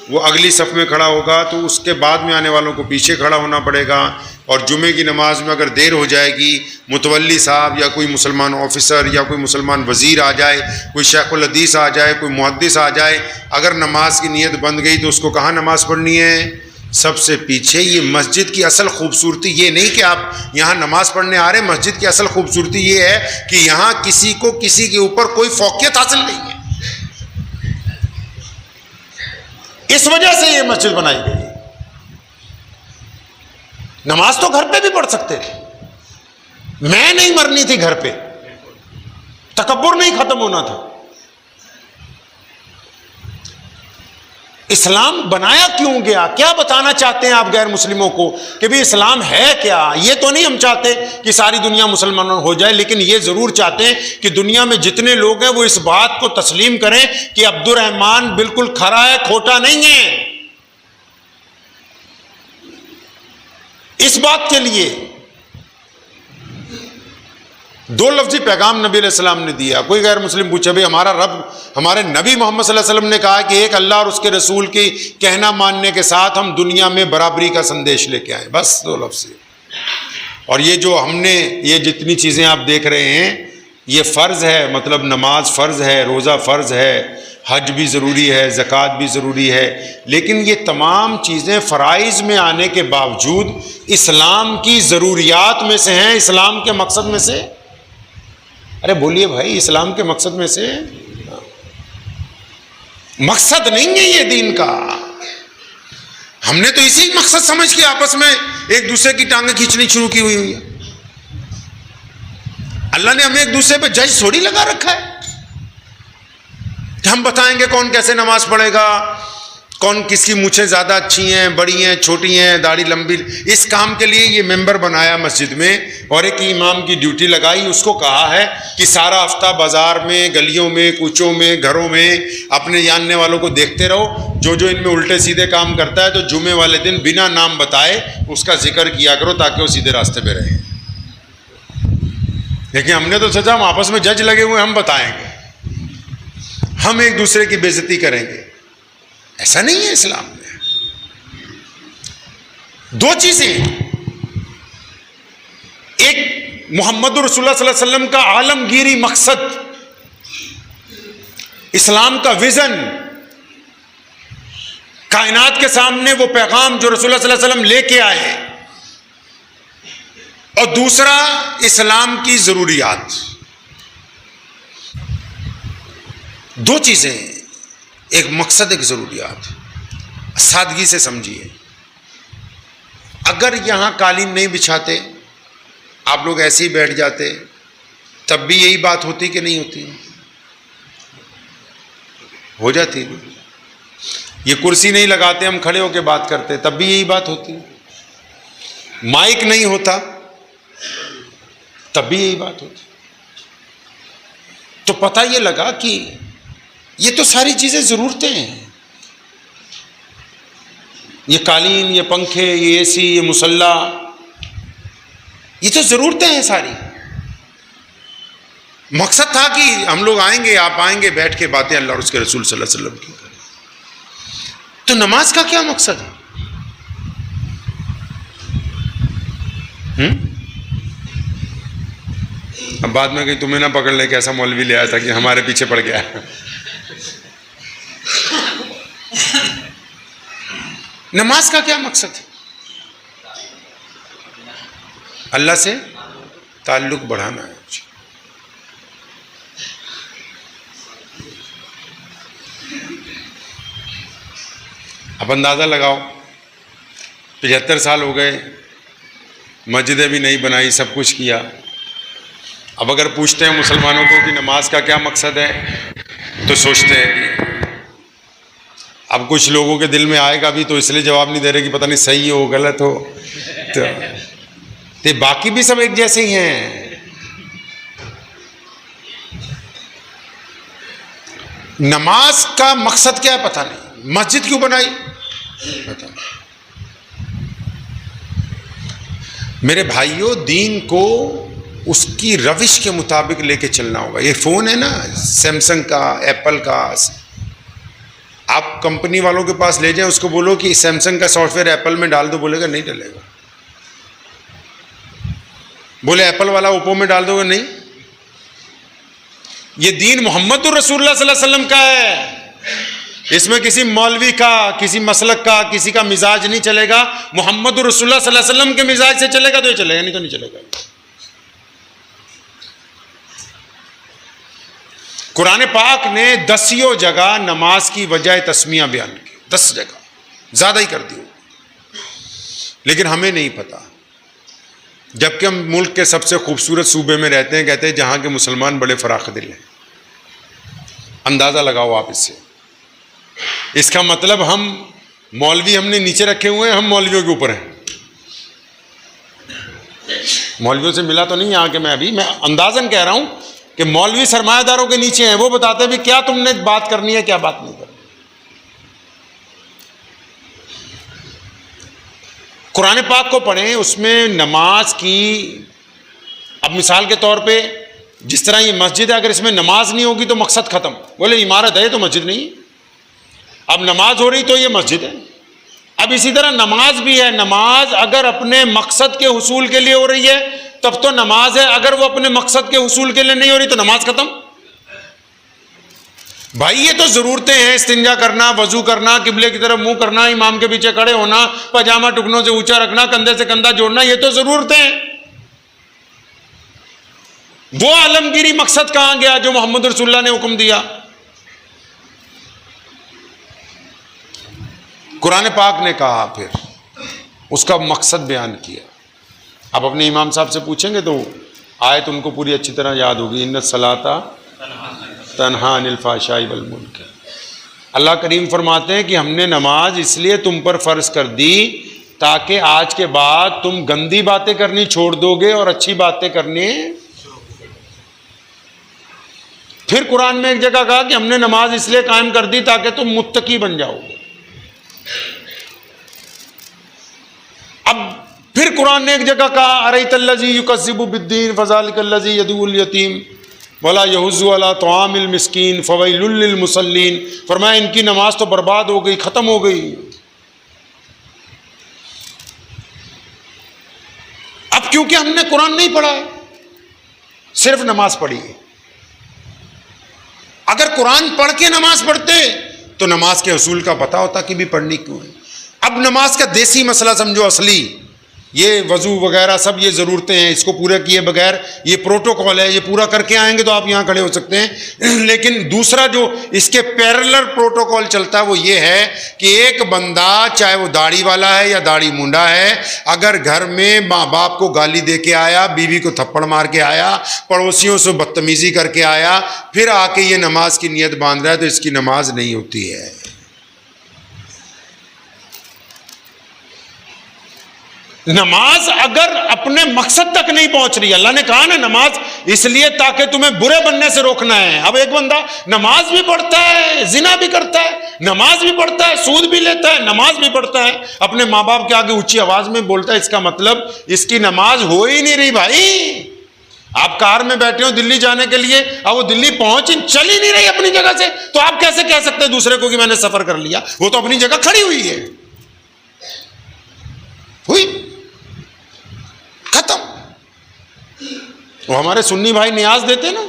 وہ اگلی صف میں کھڑا ہوگا تو اس کے بعد میں آنے والوں کو پیچھے کھڑا ہونا پڑے گا، اور جمعے کی نماز میں اگر دیر ہو جائے گی، متولی صاحب یا کوئی مسلمان آفیسر یا کوئی مسلمان وزیر آ جائے، کوئی شیخ الحدیث آ جائے، کوئی محدث آ جائے، اگر نماز کی نیت بند گئی تو اس کو کہاں نماز پڑھنی ہے؟ سب سے پیچھے۔ یہ مسجد کی اصل خوبصورتی یہ نہیں کہ آپ یہاں نماز پڑھنے آ رہے، مسجد کی اصل خوبصورتی یہ ہے کہ یہاں کسی کو کسی کے اوپر کوئی فوقیت حاصل نہیں ہے، اس وجہ سے یہ مسجد بنائی گئی۔ نماز تو گھر پہ بھی پڑھ سکتے تھے، میں نہیں مرنی تھی گھر پہ، تکبر نہیں ختم ہونا تھا۔ اسلام بنایا کیوں گیا؟ کیا بتانا چاہتے ہیں آپ غیر مسلموں کو کہ بھی اسلام ہے کیا؟ یہ تو نہیں ہم چاہتے کہ ساری دنیا مسلمان ہو جائے، لیکن یہ ضرور چاہتے ہیں کہ دنیا میں جتنے لوگ ہیں وہ اس بات کو تسلیم کریں کہ عبد الرحمن بالکل کھرا ہے، کھوٹا نہیں ہے۔ اس بات کے لیے دو لفظی پیغام نبی علیہ السلام نے دیا۔ کوئی غیر مسلم پوچھے بھئی ہمارا رب، ہمارے نبی محمد صلی اللہ علیہ وسلم نے کہا کہ ایک اللہ اور اس کے رسول کی کہنا ماننے کے ساتھ ہم دنیا میں برابری کا سندیش لے کے آئے، بس دو لفظ۔ اور یہ جو ہم نے یہ جتنی چیزیں آپ دیکھ رہے ہیں یہ فرض ہے، مطلب نماز فرض ہے، روزہ فرض ہے، حج بھی ضروری ہے، زکوٰۃ بھی ضروری ہے، لیکن یہ تمام چیزیں فرائض میں آنے کے باوجود اسلام کی ضروریات میں سے ہیں، اسلام کے مقصد میں سے۔ ارے بولیے بھائی، اسلام کے مقصد میں سے مقصد نہیں ہے یہ دین کا۔ ہم نے تو اسی مقصد سمجھ کے آپس میں ایک دوسرے کی ٹانگیں کھینچنی شروع کی ہوئی ہے۔ اللہ نے ہمیں ایک دوسرے پہ جج تھوڑی لگا رکھا ہے کہ ہم بتائیں گے کون کیسے نماز پڑھے گا، کون کس کی مونچھیں زیادہ اچھی ہیں، بڑی ہیں، چھوٹی ہیں، داڑھی لمبی۔ اس کام کے لیے یہ ممبر بنایا مسجد میں، اور ایک امام کی ڈیوٹی لگائی، اس کو کہا ہے کہ سارا ہفتہ بازار میں، گلیوں میں، کوچوں میں، گھروں میں اپنے جاننے والوں کو دیکھتے رہو، جو جو ان میں الٹے سیدھے کام کرتا ہے تو جمعے والے دن بنا نام بتائے اس کا ذکر کیا کرو تاکہ وہ سیدھے راستے پہ رہے۔ لیکن ہم نے تو سوچا ہم آپس میں جج لگے ہوئے، ہم بتائیں گے، ہم ایک دوسرے کی بے عزتی کریں گے۔ ایسا نہیں ہے اسلام میں۔ دو چیزیں، ایک محمد رسول اللہ صلی اللہ علیہ وسلم کا عالمگیری مقصد، اسلام کا ویژن، کائنات کے سامنے وہ پیغام جو رسول اللہ صلی اللہ علیہ وسلم لے کے آئے، اور دوسرا اسلام کی ضروریات۔ دو چیزیں، ایک مقصد ایک ضروریات۔ سادگی سے سمجھیے، اگر یہاں قالین نہیں بچھاتے، آپ لوگ ایسے ہی بیٹھ جاتے، تب بھی یہی بات ہوتی کہ نہیں ہوتی؟ ہو جاتی۔ یہ کرسی نہیں لگاتے، ہم کھڑے ہو کے بات کرتے، تب بھی یہی بات ہوتی۔ مائک نہیں ہوتا تب بھی یہی بات ہوتی۔ تو پتہ یہ لگا کہ یہ تو ساری چیزیں ضرورتیں ہیں، یہ قالین، یہ پنکھے، یہ اے سی، یہ مصلی، یہ تو ضرورتیں ہیں ساری۔ مقصد تھا کہ ہم لوگ آئیں گے، آپ آئیں گے، بیٹھ کے باتیں اللہ اور اس کے رسول صلی اللہ علیہ وسلم کی کریں۔ تو نماز کا کیا مقصد ہے؟ اب بعد میں کہیں تمہیں نہ پکڑ لے کہ ایسا مولوی لے آیا تھا کہ ہمارے پیچھے پڑ گیا۔ نماز کا کیا مقصد ہے؟ اللہ سے تعلق بڑھانا ہے۔ اب اندازہ لگاؤ، 75 سال ہو گئے، مسجدیں بھی نہیں بنائی، سب کچھ کیا۔ اب اگر پوچھتے ہیں مسلمانوں کو کہ نماز کا کیا مقصد ہے تو سوچتے ہیں کہ اب کچھ لوگوں کے دل میں آئے گا بھی تو اس لیے جواب نہیں دے رہے کہ پتہ نہیں صحیح ہو غلط ہو، تو باقی بھی سب ایک جیسے ہی ہیں۔ نماز کا مقصد کیا ہے پتہ نہیں، مسجد کیوں بنائی پتہ نہیں۔ میرے بھائیوں، دین کو اس کی روش کے مطابق لے کے چلنا ہوگا۔ یہ فون ہے نا، سیمسنگ کا، ایپل کا، آپ کمپنی والوں کے پاس لے جائیں, اس کو بولو کہ سیمسنگ کا سافٹ ویئر ایپل میں ڈال دو, بولے گا نہیں ڈلے گا. بولے ایپل والا اوپو میں ڈال دو گے, نہیں. یہ دین محمد الرسول اللہ صلی اللہ علیہ وسلم کا ہے, اس میں کسی مولوی کا, کسی مسلک کا, کسی کا مزاج نہیں چلے گا. محمد الرسول اللہ صلی اللہ علیہ وسلم کے مزاج سے چلے گا تو یہ چلے گا, نہیں تو نہیں چلے گا. قرآن پاک نے 10 جگہ نماز کی وجہ تسمیہ بیان کی, 10 جگہ, زیادہ ہی کر دی, لیکن ہمیں نہیں پتا. جبکہ ہم ملک کے سب سے خوبصورت صوبے میں رہتے ہیں, کہتے ہیں جہاں کے مسلمان بڑے فراخ دل ہیں. اندازہ لگاؤ آپ اس سے. اس کا مطلب ہم مولوی ہم نے نیچے رکھے ہوئے ہیں, ہم مولویوں کے اوپر ہیں. مولویوں سے ملا تو نہیں یہاں کے, میں اندازاً کہہ رہا ہوں کہ مولوی سرمایہ داروں کے نیچے ہیں, وہ بتاتے ہیں بھی کیا تم نے بات کرنی ہے, کیا بات نہیں کرنی. قرآن پاک کو پڑھیں, اس میں نماز کی, اب مثال کے طور پہ جس طرح یہ مسجد ہے, اگر اس میں نماز نہیں ہوگی تو مقصد ختم. بولے عمارت ہے تو مسجد نہیں, اب نماز ہو رہی تو یہ مسجد ہے. اب اسی طرح نماز بھی ہے, نماز اگر اپنے مقصد کے حصول کے لیے ہو رہی ہے تب تو نماز ہے, اگر وہ اپنے مقصد کے حصول کے لیے نہیں ہو رہی تو نماز ختم. بھائی یہ تو ضرورتیں ہیں, استنجا کرنا, وضو کرنا, قبلے کی طرف منہ کرنا, امام کے پیچھے کھڑے ہونا, پاجامہ ٹکنوں سے اونچا رکھنا, کندھے سے کندھا جوڑنا, یہ تو ضرورتیں ہیں. وہ عالمگیری مقصد کہاں گیا جو محمد رسول اللہ نے حکم دیا؟ قرآن پاک نے کہا, پھر اس کا مقصد بیان کیا. آپ اپنے امام صاحب سے پوچھیں گے تو آیت ان کو پوری اچھی طرح یاد ہوگی, ان الصلاۃ تنہا عن الفحشاء والمنکر. اللہ کریم فرماتے ہیں کہ ہم نے نماز اس لیے تم پر فرض کر دی تاکہ آج کے بعد تم گندی باتیں کرنی چھوڑ دو گے اور اچھی باتیں کرنی. پھر قرآن میں ایک جگہ کہا کہ ہم نے نماز اس لیے قائم کر دی تاکہ تم متقی بن جاؤ گے. اب پھر قرآن نے ایک جگہ کہا ارأیت الذی یکذب بالدین فذلک الذی یدعو الیتیم ولا یحض علی طعام المسکین فویل للمصلین. فرمایا ان کی نماز تو برباد ہو گئی, ختم ہو گئی. اب کیونکہ ہم نے قرآن نہیں پڑھا ہے, صرف نماز پڑھی ہے. اگر قرآن پڑھ کے نماز پڑھتے تو نماز کے اصول کا پتہ ہوتا کہ بھی پڑھنی کیوں ہے. اب نماز کا دیسی مسئلہ سمجھو اصلی, یہ وضو وغیرہ سب یہ ضرورتیں ہیں, اس کو پورا کیے بغیر یہ پروٹوکول ہے, یہ پورا کر کے آئیں گے تو آپ یہاں کھڑے ہو سکتے ہیں. لیکن دوسرا جو اس کے پیرلر پروٹوکول چلتا ہے وہ یہ ہے کہ ایک بندہ چاہے وہ داڑھی والا ہے یا داڑھی مونڈا ہے, اگر گھر میں ماں باپ کو گالی دے کے آیا, بیوی کو تھپڑ مار کے آیا, پڑوسیوں سے بدتمیزی کر کے آیا, پھر آ کے یہ نماز کی نیت باندھ رہا ہے تو اس کی نماز نہیں ہوتی ہے. نماز اگر اپنے مقصد تک نہیں پہنچ رہی, اللہ نے کہا نا نماز اس لیے تاکہ تمہیں برے بننے سے روکنا ہے. اب ایک بندہ نماز بھی پڑھتا ہے, زنا بھی کرتا ہے, نماز بھی پڑھتا ہے, سود بھی لیتا ہے, نماز بھی پڑھتا ہے, اپنے ماں باپ کے آگے اونچی آواز میں بولتا ہے, اس کا مطلب اس کی نماز ہو ہی نہیں رہی. بھائی آپ کار میں بیٹھے ہو دلی جانے کے لیے, اب وہ دلی چل ہی نہیں رہی اپنی جگہ سے, تو آپ کیسے کہہ سکتے ہیں دوسرے کو کہ میں نے سفر کر لیا؟ وہ تو اپنی جگہ کھڑی ہوئی ہے, ہوئی ختم. وہ ہمارے سنی بھائی نیاز دیتے نا,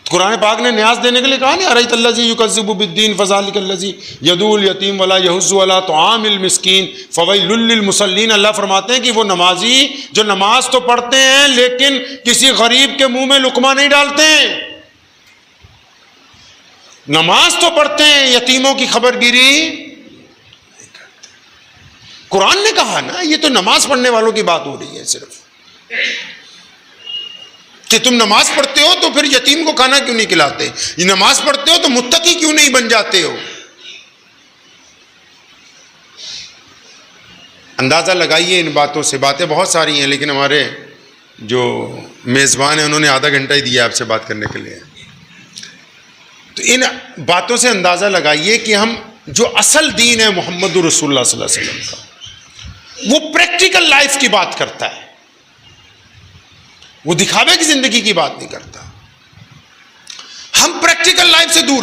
قرآن پاک نے نیاز دینے کے لیے کہا نا ارأیت الذی یکذب بالدین فذلک الذی یدعو الیتیم ولا یحض علی طعام المسکین فویل للمصلین. اللہ فرماتے ہیں کہ وہ نمازی جو نماز تو پڑھتے ہیں لیکن کسی غریب کے منہ میں لقمہ نہیں ڈالتے ہیں. نماز تو پڑھتے ہیں, یتیموں کی خبر گیری. قرآن نے کہا نا یہ تو نماز پڑھنے والوں کی بات ہو رہی ہے صرف, کہ تم نماز پڑھتے ہو تو پھر یتیم کو کھانا کیوں نہیں کھلاتے, یہ نماز پڑھتے ہو تو متقی کیوں نہیں بن جاتے ہو. اندازہ لگائیے ان باتوں سے. باتیں بہت ساری ہیں لیکن ہمارے جو میزبان ہیں انہوں نے آدھا گھنٹہ ہی دیا آپ سے بات کرنے کے لیے. تو ان باتوں سے اندازہ لگائیے کہ ہم جو اصل دین ہے محمد رسول اللہ صلی اللہ علیہ وسلم کا, وہ پریکٹیکل لائف کی بات کرتا ہے, وہ دکھاوے کی زندگی کی بات نہیں کرتا. ہم پریکٹیکل لائف سے دور.